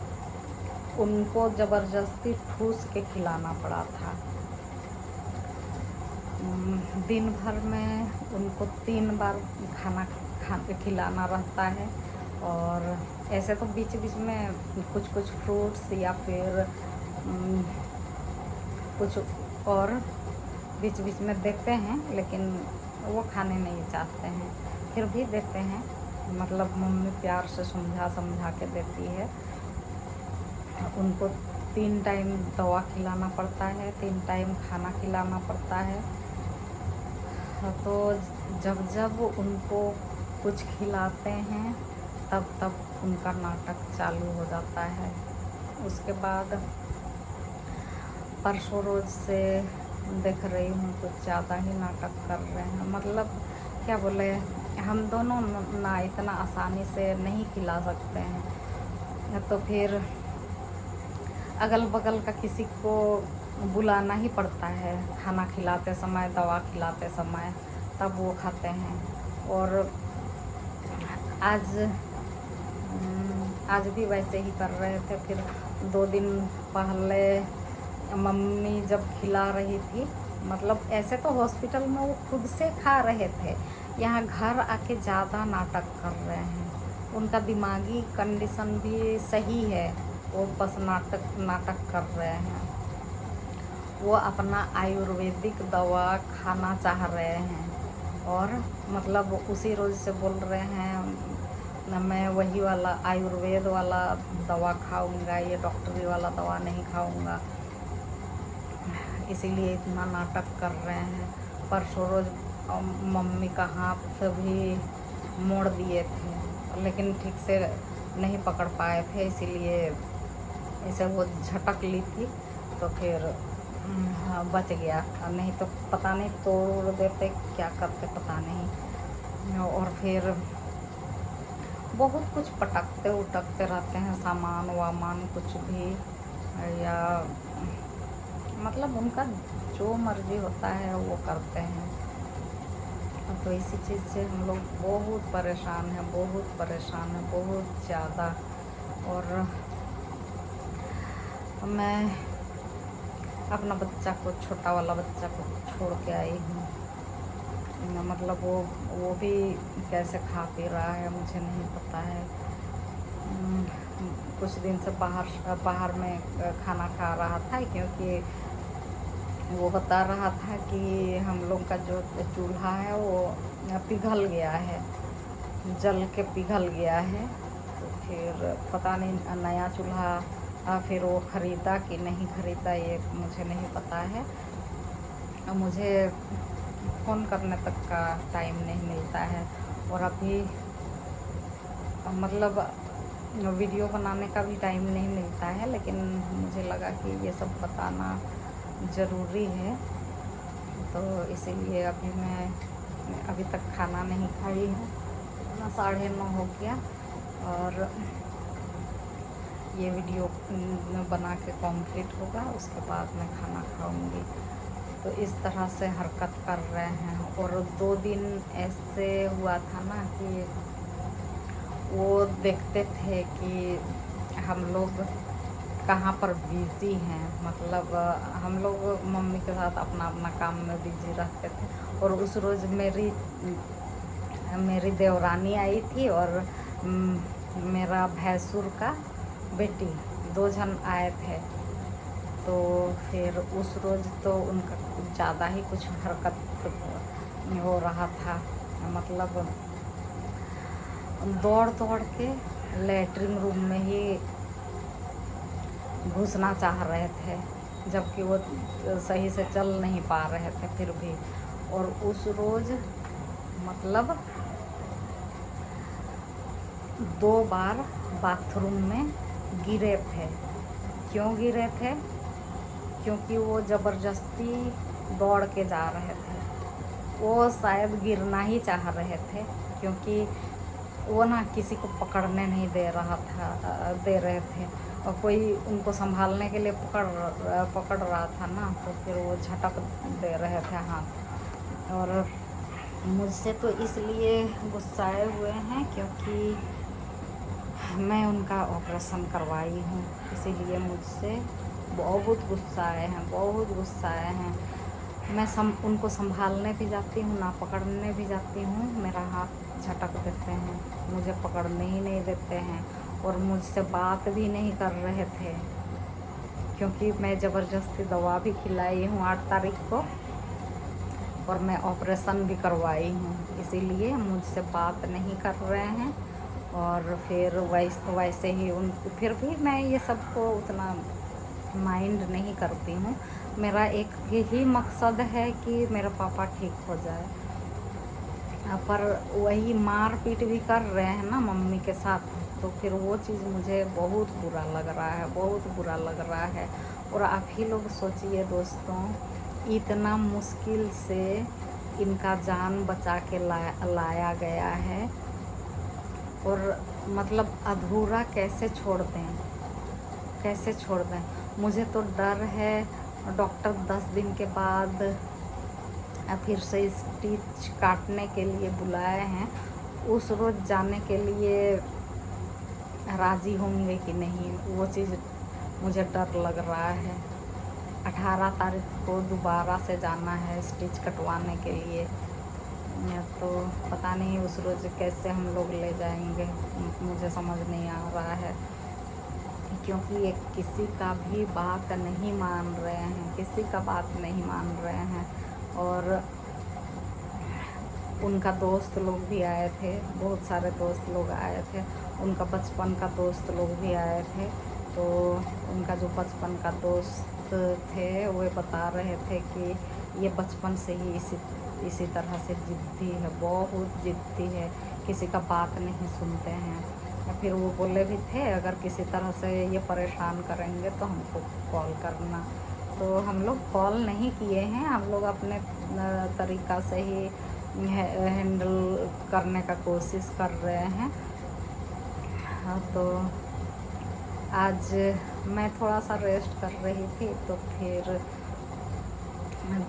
उनको ज़बरदस्ती ठूस के खिलाना पड़ा था। दिन भर में उनको 3 बार खाना खिलाना रहता है। और ऐसे तो बीच बीच में कुछ फ्रूट्स या फिर कुछ और बीच बीच में देते हैं, लेकिन वो खाने नहीं चाहते हैं, फिर भी देते हैं। मतलब मम्मी प्यार से समझा के देती है। उनको 3 टाइम दवा खिलाना पड़ता है, 3 टाइम खाना खिलाना पड़ता है। तो जब जब उनको कुछ खिलाते हैं तब उनका नाटक चालू हो जाता है। उसके बाद परसों रोज से देख रही हूँ कुछ ज़्यादा ही नाटक कर रहे हैं। मतलब क्या बोले, हम दोनों ना इतना आसानी से नहीं खिला सकते हैं। तो फिर अगल बगल का किसी को बुलाना ही पड़ता है खाना खिलाते समय, दवा खिलाते समय, तब वो खाते हैं। और आज भी वैसे ही कर रहे थे। फिर 2 दिन पहले मम्मी जब खिला रही थी, मतलब ऐसे तो हॉस्पिटल में वो खुद से खा रहे थे, यहाँ घर आके ज़्यादा नाटक कर रहे हैं। उनका दिमागी कंडीशन भी सही है, वो बस नाटक कर रहे हैं। वो अपना आयुर्वेदिक दवा खाना चाह रहे हैं, और मतलब उसी रोज़ से बोल रहे हैं मैं वही वाला आयुर्वेद वाला दवा खाऊंगा, ये डॉक्टरी वाला दवा नहीं खाऊंगा। इसीलिए इतना नाटक कर रहे हैं। परसों रोज़ मम्मी का हाथ भी मोड़ दिए थे, लेकिन ठीक से नहीं पकड़ पाए थे, इसीलिए ऐसे वो झटक ली थी, तो फिर हाँ, बच गया। नहीं तो पता नहीं तोड़ देते, क्या करते पता नहीं। और फिर बहुत कुछ पटकते उटकते रहते हैं, सामान वामान कुछ भी, या मतलब उनका जो मर्जी होता है वो करते हैं। तो इसी चीज़ से हम लोग बहुत परेशान हैं, बहुत परेशान हैं, बहुत ज़्यादा। और मैं अपना बच्चा को, छोटा वाला बच्चा को छोड़ के आई हूँ। मतलब वो भी कैसे खा पी रहा है मुझे नहीं पता है। कुछ दिन से बाहर में खाना खा रहा था, क्योंकि वो बता रहा था कि हम लोग का जो चूल्हा है वो पिघल गया है, जल के पिघल गया है। तो फिर पता नहीं नया चूल्हा फिर वो ख़रीदा कि नहीं ख़रीदा, ये मुझे नहीं पता है। मुझे फ़ोन करने तक का टाइम नहीं मिलता है, और अभी मतलब वीडियो बनाने का भी टाइम नहीं मिलता है। लेकिन मुझे लगा कि ये सब बताना ज़रूरी है, तो इसीलिए मैं अभी तक खाना नहीं खाई हूँ। 9:30 हो गया, और ये वीडियो बना के कंप्लीट होगा, उसके बाद मैं खाना खाऊंगी। तो इस तरह से हरकत कर रहे हैं। और 2 दिन ऐसे हुआ था ना कि वो देखते थे कि हम लोग कहाँ पर बिज़ी हैं। मतलब हम लोग मम्मी के साथ अपना अपना काम में बिज़ी रहते थे। और उस रोज़ मेरी देवरानी आई थी, और मेरा भैंसुर का बेटी, 2 जन आए थे। तो फिर उस रोज़ तो उनका कुछ ज़्यादा ही कुछ हरकत हो रहा था। मतलब दौड़ दौड़ के लेटरिन रूम में ही घुसना चाह रहे थे, जबकि वो सही से चल नहीं पा रहे थे फिर भी। और उस रोज़ मतलब 2 बार बाथरूम में गिरे थे। क्यों गिरे थे? क्योंकि वो ज़बरदस्ती दौड़ के जा रहे थे। वो शायद गिरना ही चाह रहे थे, क्योंकि वो ना किसी को पकड़ने नहीं दे रहे थे, और कोई उनको संभालने के लिए पकड़ रहा था ना, तो फिर वो झटक दे रहे थे हाथ। और मुझसे तो इसलिए गुस्साए हुए हैं क्योंकि मैं उनका ऑपरेशन करवाई हूँ, इसीलिए मुझसे बहुत गुस्साए हैं, बहुत गुस्साए हैं। मैं उनको संभालने भी जाती हूँ, ना पकड़ने भी जाती हूँ, मेरा हाथ झटक देते हैं, मुझे पकड़ने ही नहीं देते हैं। और मुझसे बात भी नहीं कर रहे थे, क्योंकि मैं ज़बरदस्ती दवा भी खिलाई हूँ 8 तारीख को, और मैं ऑपरेशन भी करवाई हूँ, इसीलिए मुझसे बात नहीं कर रहे हैं। और फिर वैसे ही फिर भी मैं ये सबको उतना माइंड नहीं करती हूँ। मेरा एक ही मकसद है कि मेरा पापा ठीक हो जाए। पर वही मार पीट भी कर रहे हैं ना मम्मी के साथ, तो फिर वो चीज़ मुझे बहुत बुरा लग रहा है, बहुत बुरा लग रहा है। और आप ही लोग सोचिए दोस्तों, इतना मुश्किल से इनका जान बचा के लाया गया है, और मतलब अधूरा कैसे छोड़ दें, कैसे छोड़ दें। मुझे तो डर है। डॉक्टर 10 दिन के बाद फिर से स्टिच काटने के लिए बुलाए हैं। उस रोज़ जाने के लिए राज़ी होंगे कि नहीं, वो चीज़ मुझे डर लग रहा है। 18 तारीख को दोबारा से जाना है स्टिच कटवाने के लिए, तो पता नहीं उस रोज़ कैसे हम लोग ले जाएंगे, मुझे समझ नहीं आ रहा है। क्योंकि ये किसी का भी बात नहीं मान रहे हैं, किसी का बात नहीं मान रहे हैं। और उनका दोस्त लोग भी आए थे, बहुत सारे दोस्त लोग आए थे, उनका बचपन का दोस्त लोग भी आए थे। तो उनका जो बचपन का दोस्त थे वो बता रहे थे कि ये बचपन से ही इसी तरह से ज़िद्दी है, बहुत ज़िद्दी है, किसी का बात नहीं सुनते हैं। फिर वो बोले भी थे अगर किसी तरह से ये परेशान करेंगे तो हमको कॉल करना। तो हम लोग कॉल नहीं किए हैं, हम लोग अपने तरीक़ा से ही हैंडल करने का कोशिश कर रहे हैं। हाँ, तो आज मैं थोड़ा सा रेस्ट कर रही थी, तो फिर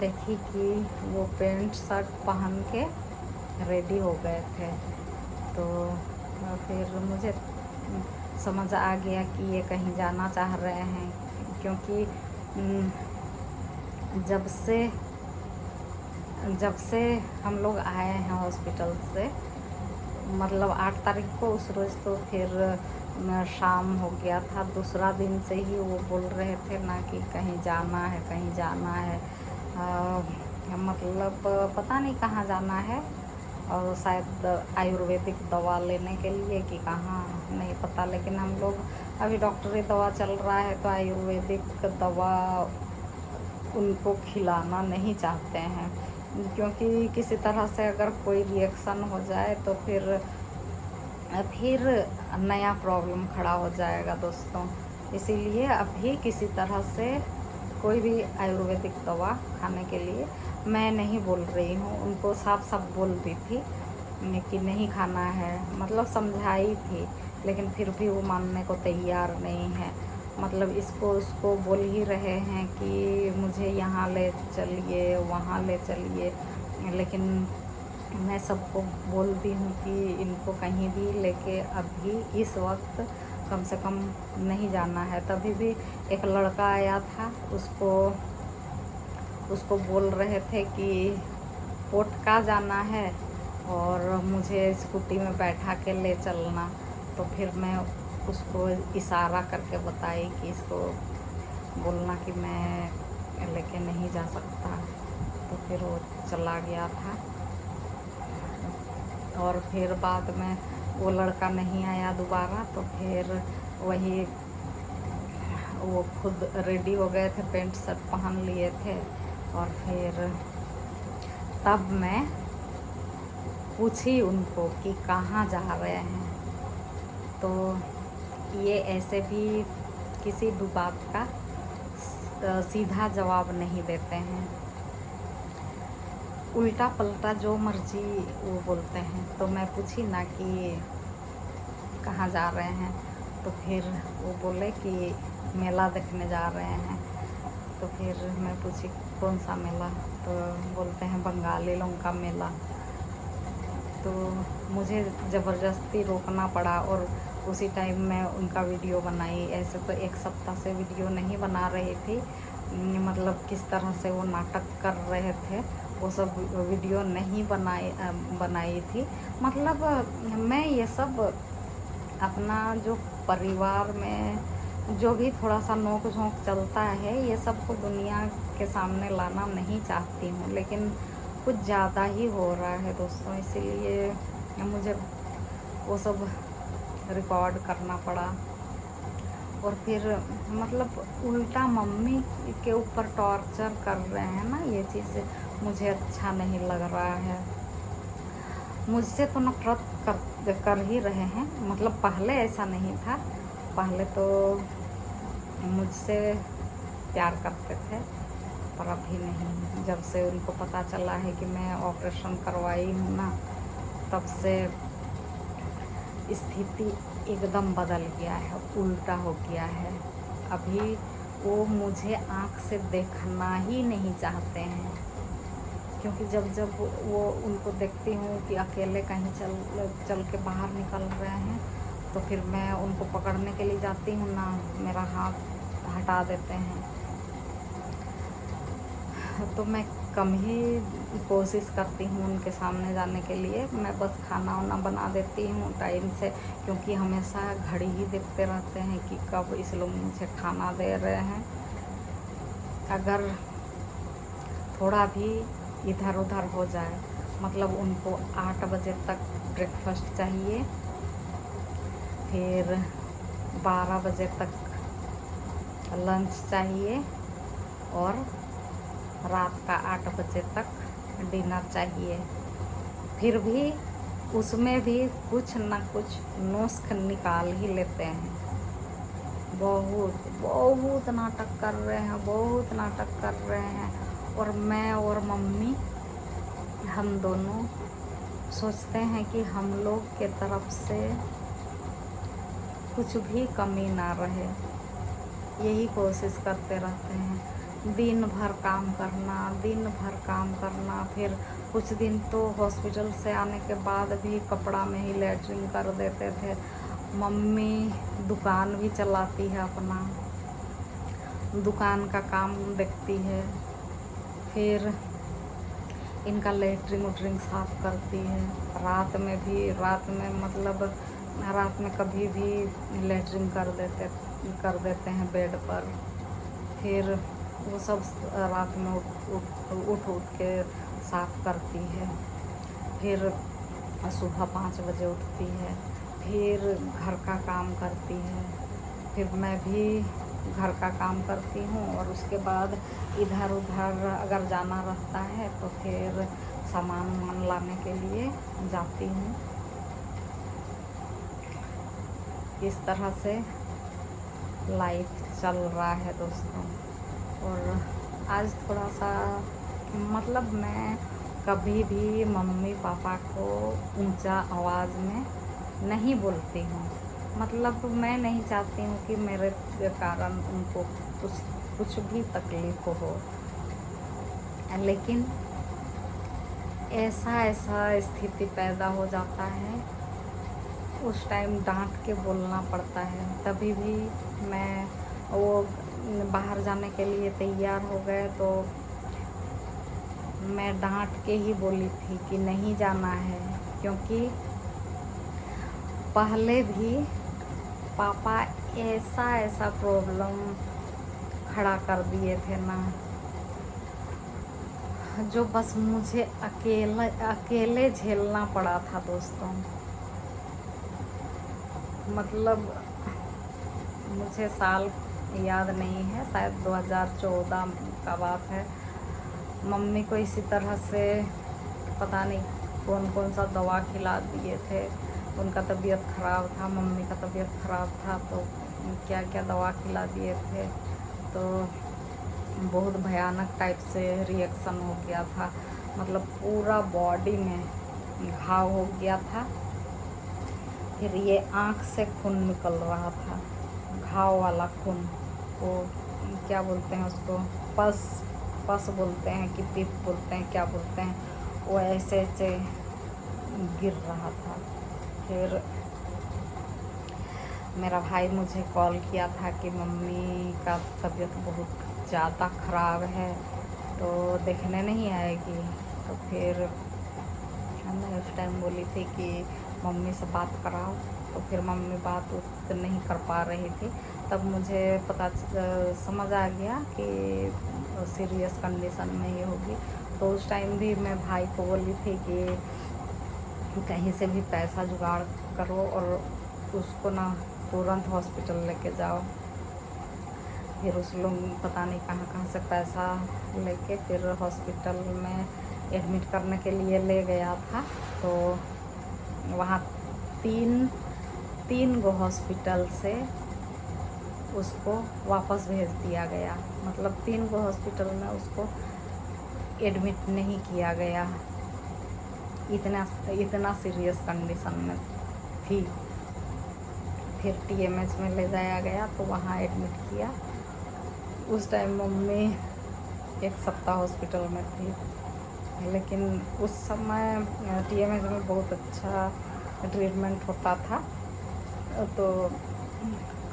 देखी कि वो पैंट शर्ट पहन के रेडी हो गए थे। तो फिर मुझे समझ आ गया कि ये कहीं जाना चाह रहे हैं, क्योंकि जब से हम लोग आए हैं हॉस्पिटल से, मतलब 8 तारीख को, उस रोज़ तो फिर शाम हो गया था। दूसरा दिन से ही वो बोल रहे थे ना कि कहीं जाना है, कहीं जाना है। मतलब पता नहीं कहाँ जाना है, और शायद आयुर्वेदिक दवा लेने के लिए कि कहाँ, नहीं पता। लेकिन हम लोग अभी डॉक्टरी दवा चल रहा है, तो आयुर्वेदिक दवा उनको खिलाना नहीं चाहते हैं, क्योंकि किसी तरह से अगर कोई रिएक्शन हो जाए तो फिर नया प्रॉब्लम खड़ा हो जाएगा दोस्तों। इसीलिए अभी किसी तरह से कोई भी आयुर्वेदिक दवा खाने के लिए मैं नहीं बोल रही हूँ। उनको साफ साफ बोल दी थी कि नहीं खाना है, मतलब समझाई थी, लेकिन फिर भी वो मानने को तैयार नहीं है। मतलब इसको उसको बोल ही रहे हैं कि मुझे यहाँ ले चलिए, वहाँ ले चलिए, लेकिन मैं सबको बोलती हूँ कि इनको कहीं भी लेके अभी इस वक्त कम से कम नहीं जाना है। तभी भी एक लड़का आया था, उसको बोल रहे थे कि पोटका जाना है और मुझे स्कूटी में बैठा के ले चलना। तो फिर मैं उसको इशारा करके बताई कि इसको बोलना कि मैं लेके नहीं जा सकता। तो फिर वो चला गया था, और फिर बाद में वो लड़का नहीं आया दोबारा। तो फिर वही वो खुद रेडी हो गए थे, पेंट शर्ट पहन लिए थे, और फिर तब मैं पूछी उनको कि कहाँ जा रहे हैं। तो ये ऐसे भी किसी भी बात का सीधा जवाब नहीं देते हैं, उल्टा पलटा जो मर्जी वो बोलते हैं। तो मैं पूछी ना कि कहाँ जा रहे हैं, तो फिर वो बोले कि मेला देखने जा रहे हैं। तो फिर मैं पूछी कौन सा मेला, तो बोलते हैं बंगाली लोगों का मेला। तो मुझे ज़बरदस्ती रोकना पड़ा, और उसी टाइम में उनका वीडियो बनाई। ऐसे तो एक सप्ताह से वीडियो नहीं बना रही थी, मतलब किस तरह से वो नाटक कर रहे थे वो सब वीडियो नहीं बनाई थी। मतलब मैं ये सब अपना जो परिवार में जो भी थोड़ा सा नोक झोंक चलता है, ये सब को दुनिया के सामने लाना नहीं चाहती हूँ, लेकिन कुछ ज़्यादा ही हो रहा है दोस्तों। इसीलिए मुझे वो सब रिकॉर्ड करना पड़ा। और फिर मतलब उल्टा मम्मी के ऊपर टॉर्चर कर रहे हैं ना, ये चीज़ मुझे अच्छा नहीं लग रहा है। मुझसे तो नफरत कर ही रहे हैं। मतलब पहले ऐसा नहीं था, पहले तो मुझसे प्यार करते थे, पर अभी नहीं। जब से उनको पता चला है कि मैं ऑपरेशन करवाई हूँ ना, तब से स्थिति एकदम बदल गया है, उल्टा हो गया है। अभी वो मुझे आँख से देखना ही नहीं चाहते हैं, क्योंकि जब वो उनको देखती हूँ कि अकेले कहीं चल के बाहर निकल रहे हैं, तो फिर मैं उनको पकड़ने के लिए जाती हूँ ना, मेरा हाथ हटा देते हैं। तो मैं कम ही कोशिश करती हूँ उनके सामने जाने के लिए। मैं बस खाना वाना बना देती हूँ टाइम से, क्योंकि हमेशा घड़ी ही देखते रहते हैं कि कब इस लोग मुझे खाना दे रहे हैं। अगर थोड़ा भी इधर उधर हो जाए, मतलब उनको 8 बजे तक ब्रेकफास्ट चाहिए, फिर 12 बजे तक लंच चाहिए, और रात का 8 बजे तक डिनर चाहिए। फिर भी उसमें भी कुछ ना कुछ नुस्ख निकाल ही लेते हैं। बहुत नाटक कर रहे हैं, बहुत नाटक कर रहे हैं। और मैं और मम्मी, हम दोनों सोचते हैं कि हम लोग के तरफ से कुछ भी कमी ना रहे, यही कोशिश करते रहते हैं। दिन भर काम करना, दिन भर काम करना। फिर कुछ दिन तो हॉस्पिटल से आने के बाद भी कपड़ा में ही लेटरिन कर देते थे। मम्मी दुकान भी चलाती है, अपना दुकान का काम देखती है। फिर इनका लेटरिन उटरिन साफ करती है। रात में मतलब रात में कभी भी लेटरिन कर देते हैं बेड पर। फिर वो सब रात में उठ के साफ करती है। फिर सुबह 5 बजे उठती है, फिर घर का काम करती है। फिर मैं भी घर का काम करती हूँ और उसके बाद इधर उधर अगर जाना रहता है तो फिर सामान लाने के लिए जाती हूँ। इस तरह से लाइफ चल रहा है दोस्तों। और आज थोड़ा सा मतलब मैं कभी भी मम्मी पापा को ऊंचा आवाज़ में नहीं बोलती हूँ। मतलब मैं नहीं चाहती हूँ कि मेरे कारण उनको कुछ भी तकलीफ़ हो, लेकिन ऐसा स्थिति पैदा हो जाता है, उस टाइम डांट के बोलना पड़ता है। तभी भी मैं वो बाहर जाने के लिए तैयार हो गए तो मैं डांट के ही बोली थी कि नहीं जाना है, क्योंकि पहले भी पापा ऐसा प्रॉब्लम खड़ा कर दिए थे ना, जो बस मुझे अकेले झेलना पड़ा था दोस्तों। मतलब मुझे साल याद नहीं है, शायद 2014 का बात है। मम्मी को इसी तरह से पता नहीं कौन सा दवा खिला दिए थे। उनका तबीयत ख़राब था, मम्मी का तबीयत ख़राब था, तो क्या क्या दवा खिला दिए थे। तो बहुत भयानक टाइप से रिएक्शन हो गया था। मतलब पूरा बॉडी में घाव हो गया था। फिर ये आँख से खून निकल रहा था, घाव वाला खून। वो क्या बोलते हैं उसको, पस बोलते हैं कि पिप बोलते हैं, क्या बोलते हैं, वो ऐसे गिर रहा था। फिर मेरा भाई मुझे कॉल किया था कि मम्मी का तबीयत बहुत ज़्यादा ख़राब है, तो देखने नहीं आएगी। तो फिर मैं उस टाइम बोली थी कि मम्मी से बात कराओ। तो फिर मम्मी बात नहीं कर पा रही थी। तब मुझे समझ आ गया कि सीरियस कंडीशन में ही होगी। तो उस टाइम भी मैं भाई को बोली थी कि कहीं से भी पैसा जुगाड़ करो और उसको ना तुरंत हॉस्पिटल लेके जाओ। फिर उस लोग पता नहीं कहाँ से पैसा लेके फिर हॉस्पिटल में एडमिट करने के लिए ले गया था। तो वहाँ तीन गो हॉस्पिटल से उसको वापस भेज दिया गया। मतलब 3 गो हॉस्पिटल में उसको एडमिट नहीं किया गया, इतना सीरियस कंडीशन में थी। फिर TMH में ले जाया गया तो वहाँ एडमिट किया। उस टाइम मम्मी 1 सप्ताह हॉस्पिटल में थी, लेकिन उस समय TMH में बहुत अच्छा ट्रीटमेंट होता था। तो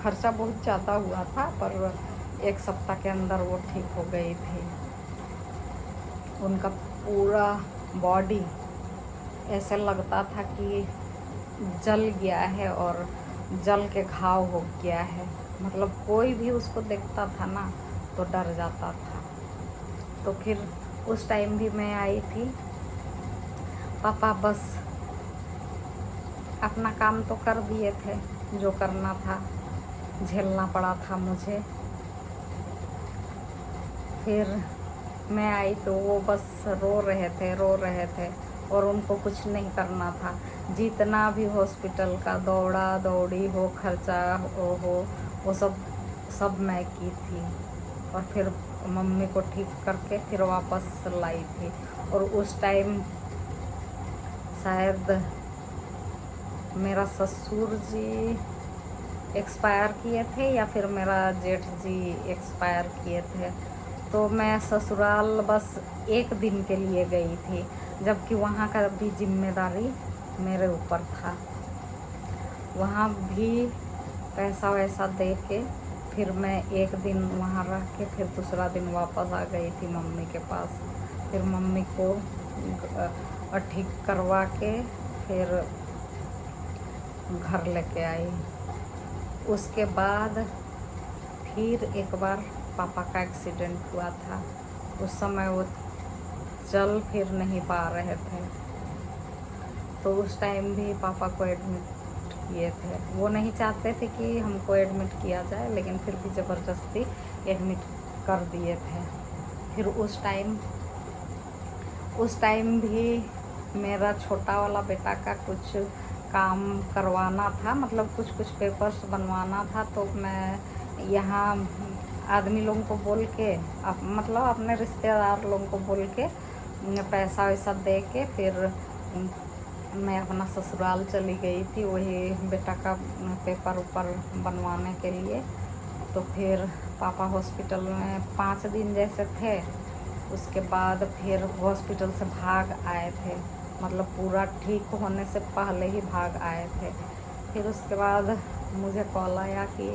खर्चा बहुत ज़्यादा हुआ था, पर 1 सप्ताह के अंदर वो ठीक हो गई थी। उनका पूरा बॉडी ऐसे लगता था कि जल गया है और जल के घाव हो गया है। मतलब कोई भी उसको देखता था ना तो डर जाता था। तो फिर उस टाइम भी मैं आई थी। पापा बस अपना काम तो कर दिए थे, जो करना था, झेलना पड़ा था मुझे। फिर मैं आई तो वो बस रो रहे थे और उनको कुछ नहीं करना था। जितना भी हॉस्पिटल का दौड़ा दौड़ी हो, खर्चा हो वो सब मैं की थी। और फिर मम्मी को ठीक करके फिर वापस लाई थी। और उस टाइम शायद मेरा ससुर जी एक्सपायर किए थे या फिर मेरा जेठ जी एक्सपायर किए थे। तो मैं ससुराल बस एक दिन के लिए गई थी, जबकि वहाँ का भी जिम्मेदारी मेरे ऊपर था। वहाँ भी पैसा वैसा दे के फिर मैं एक दिन वहाँ रह के फिर दूसरा दिन वापस आ गई थी मम्मी के पास। फिर मम्मी को ठीक करवा के फिर घर लेके आई। उसके बाद फिर एक बार पापा का एक्सीडेंट हुआ था। उस समय वो चल फिर नहीं पा रहे थे, तो उस टाइम भी पापा को एडमिट किए थे। वो नहीं चाहते थे कि हमको एडमिट किया जाए, लेकिन फिर भी ज़बरदस्ती एडमिट कर दिए थे। फिर उस टाइम भी मेरा छोटा वाला बेटा का कुछ काम करवाना था, मतलब कुछ पेपर्स बनवाना था। तो मैं यहाँ आदमी लोगों को बोल के मतलब अपने रिश्तेदार लोगों को बोल के पैसा वैसा दे के फिर मैं अपना ससुराल चली गई थी, वही बेटा का पेपर ऊपर बनवाने के लिए। तो फिर पापा हॉस्पिटल में 5 दिन जैसे थे। उसके बाद फिर हॉस्पिटल से भाग आए थे, मतलब पूरा ठीक होने से पहले ही भाग आए थे। फिर उसके बाद मुझे कॉल आया कि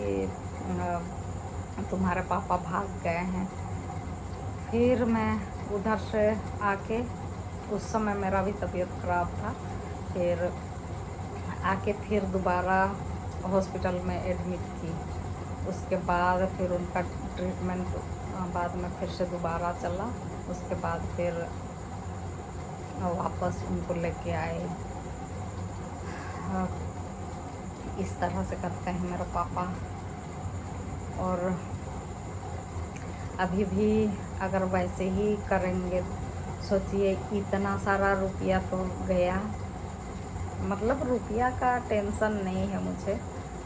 तुम्हारे पापा भाग गए हैं। फिर मैं उधर से आके, उस समय मेरा भी तबीयत ख़राब था, फिर आके फिर दोबारा हॉस्पिटल में एडमिट की। उसके बाद फिर उनका ट्रीटमेंट बाद में फिर से दोबारा चला। उसके बाद फिर वापस उनको लेके आए। इस तरह से करते हैं मेरे पापा। और अभी भी अगर वैसे ही करेंगे, सोचिए इतना सारा रुपया तो गया। मतलब रुपया का टेंशन नहीं है मुझे,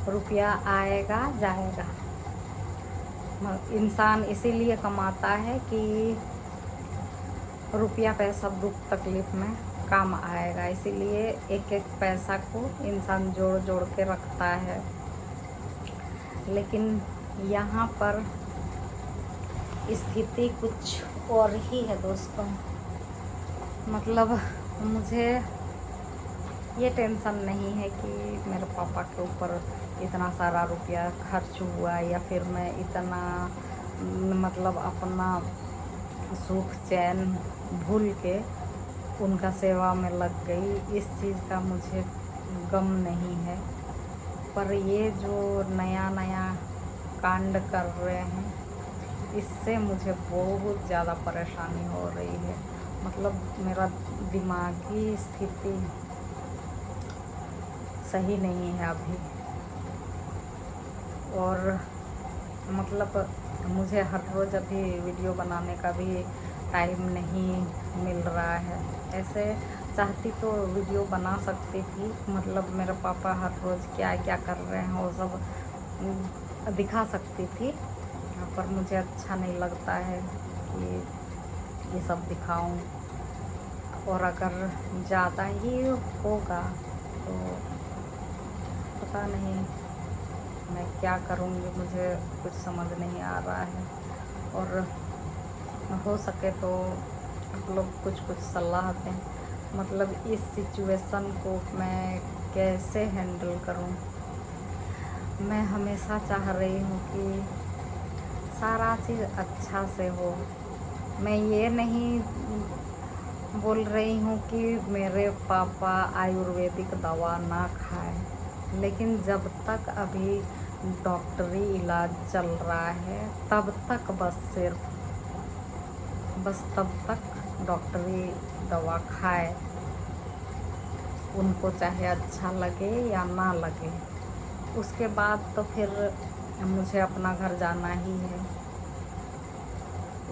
रुपया आएगा जाएगा। इंसान इसीलिए कमाता है कि रुपया पैसा दुख तकलीफ़ में काम आएगा, इसीलिए एक एक पैसा को इंसान जोड़ जोड़ के रखता है। लेकिन यहाँ पर स्थिति कुछ और ही है दोस्तों। मतलब मुझे ये टेंशन नहीं है कि मेरे पापा के ऊपर इतना सारा रुपया खर्च हुआ, या फिर मैं इतना मतलब अपना सुख चैन भूल के उनका सेवा में लग गई। इस चीज़ का मुझे गम नहीं है। पर ये जो नया नया कांड कर रहे हैं, इससे मुझे बहुत ज़्यादा परेशानी हो रही है। मतलब मेरा दिमागी स्थिति सही नहीं है अभी। और मतलब मुझे हर रोज़ अभी वीडियो बनाने का भी टाइम नहीं मिल रहा है। ऐसे चाहती तो वीडियो बना सकती थी, मतलब मेरे पापा हर रोज़ क्या क्या कर रहे हैं वो सब दिखा सकती थी, पर मुझे अच्छा नहीं लगता है कि ये सब दिखाऊं। और अगर ज़्यादा ही होगा तो पता नहीं मैं क्या करूँगी, मुझे कुछ समझ नहीं आ रहा है। और हो सके तो आप लोग कुछ सलाह दें, मतलब इस सिचुएशन को मैं कैसे हैंडल करूं। मैं हमेशा चाह रही हूं कि सारा चीज़ अच्छा से हो। मैं ये नहीं बोल रही हूं कि मेरे पापा आयुर्वेदिक दवा ना खाएं, लेकिन जब तक अभी डॉक्टरी इलाज चल रहा है तब तक बस तब तक डॉक्टरी दवा खाए, उनको चाहे अच्छा लगे या ना लगे। उसके बाद तो फिर मुझे अपना घर जाना ही है।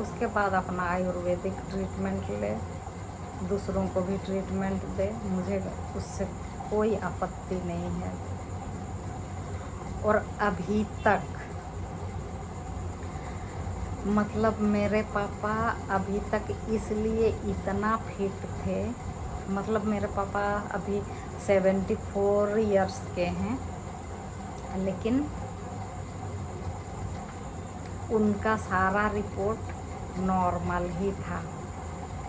उसके बाद अपना आयुर्वेदिक ट्रीटमेंट ले, दूसरों को भी ट्रीटमेंट दे, मुझे उससे कोई आपत्ति नहीं है। और अभी तक मतलब मेरे पापा अभी तक इसलिए इतना फिट थे, मतलब मेरे पापा अभी 74 इयर्स के हैं, लेकिन उनका सारा रिपोर्ट नॉर्मल ही था,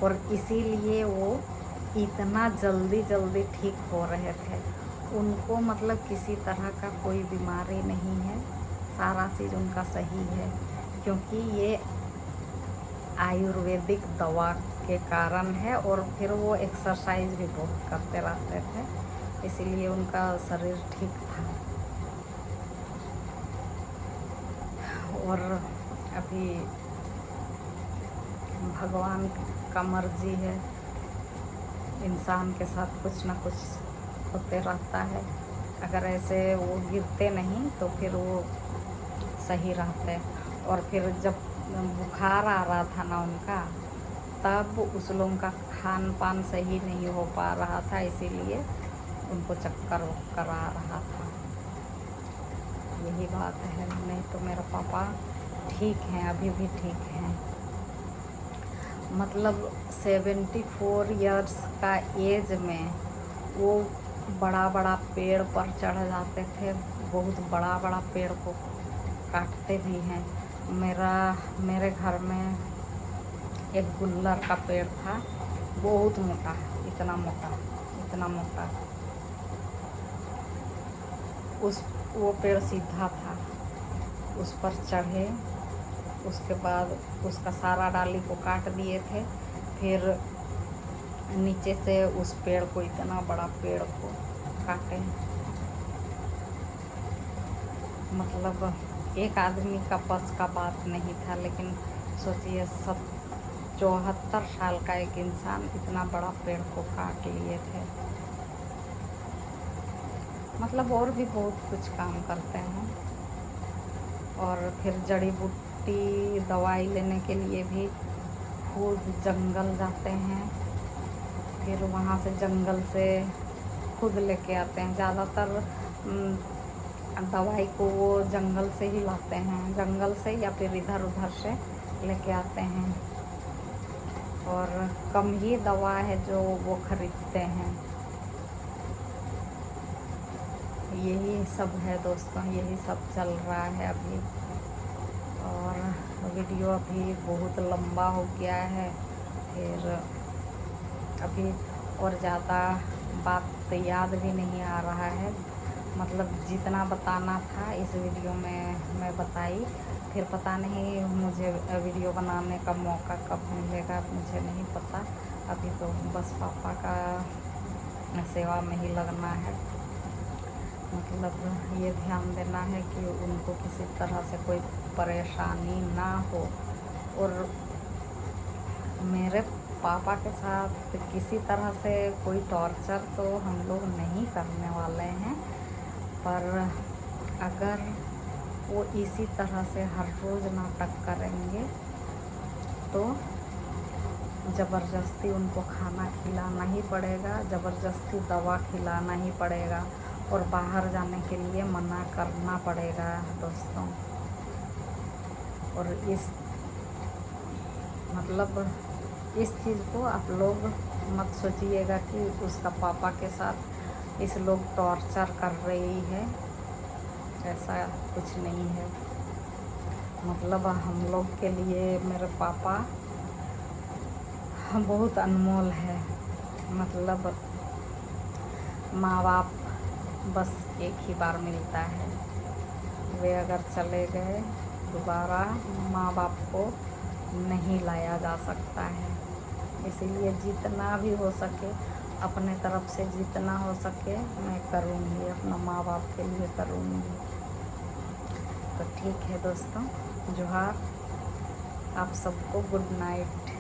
और इसीलिए वो इतना जल्दी जल्दी ठीक हो रहे थे। उनको मतलब किसी तरह का कोई बीमारी नहीं है, सारा चीज़ उनका सही है, क्योंकि ये आयुर्वेदिक दवा के कारण है। और फिर वो एक्सरसाइज भी बहुत करते रहते थे, इसीलिए उनका शरीर ठीक था। और अभी भगवान का मर्जी है, इंसान के साथ कुछ ना कुछ होते रहता है। अगर ऐसे वो गिरते नहीं तो फिर वो सही रहते। और फिर जब बुखार आ रहा था ना उनका, तब उस लोगों का खान पान सही नहीं हो पा रहा था, इसीलिए उनको चक्कर वक्कर आ रहा था। यही बात है, नहीं तो मेरा पापा ठीक हैं, अभी भी ठीक हैं। मतलब 74 इयर्स का एज में वो बड़ा बड़ा पेड़ पर चढ़ जाते थे, बहुत बड़ा बड़ा पेड़ को काटते भी हैं। मेरे घर में एक गुल्लर का पेड़ था, बहुत मोटा, इतना मोटा, इतना मोटा। वो पेड़ सीधा था, उस पर चढ़े, उसके बाद उसका सारा डाली को काट दिए थे, फिर नीचे से उस पेड़ को, इतना बड़ा पेड़ को काटे। मतलब एक आदमी का बस का बात नहीं था, लेकिन सोचिए 74 साल का एक इंसान इतना बड़ा पेड़ को काट लिए थे। मतलब और भी बहुत कुछ काम करते हैं। और फिर जड़ी बूटी दवाई लेने के लिए भी खुद जंगल जाते हैं, फिर वहाँ से जंगल से खुद लेके आते हैं। ज़्यादातर दवाई को वो जंगल से ही लाते हैं, जंगल से या फिर इधर उधर से लेके आते हैं। और कम ही दवा है जो वो खरीदते हैं। यही सब है दोस्तों, यही सब चल रहा है अभी। और वीडियो अभी बहुत लंबा हो गया है, फिर अभी और ज़्यादा बात याद भी नहीं आ रहा है। मतलब जितना बताना था इस वीडियो में मैं बताई, फिर पता नहीं मुझे वीडियो बनाने का मौका कब मिलेगा, मुझे नहीं पता। अभी तो बस पापा का सेवा में ही लगना है। मतलब ये ध्यान देना है कि उनको किसी तरह से कोई परेशानी ना हो। और मेरे पापा के साथ किसी तरह से कोई टॉर्चर तो हम लोग नहीं करने वाले हैं, पर अगर वो इसी तरह से हर रोज़ नाटक करेंगे तो ज़बरदस्ती उनको खाना खिलाना ही पड़ेगा, ज़बरदस्ती दवा खिलाना ही पड़ेगा, और बाहर जाने के लिए मना करना पड़ेगा दोस्तों। और इस चीज़ को आप लोग मत सोचिएगा कि उसका पापा के साथ इस लोग टॉर्चर कर रही है, ऐसा कुछ नहीं है। मतलब हम लोग के लिए मेरे पापा बहुत अनमोल है। मतलब माँ बाप बस एक ही बार मिलता है, वे अगर चले गए दोबारा माँ बाप को नहीं लाया जा सकता है। इसीलिए जितना भी हो सके, अपने तरफ से जितना हो सके मैं करूँगी, अपना माँ बाप के लिए करूँगी। तो ठीक है दोस्तों, जोहार, आप सबको गुड नाइट।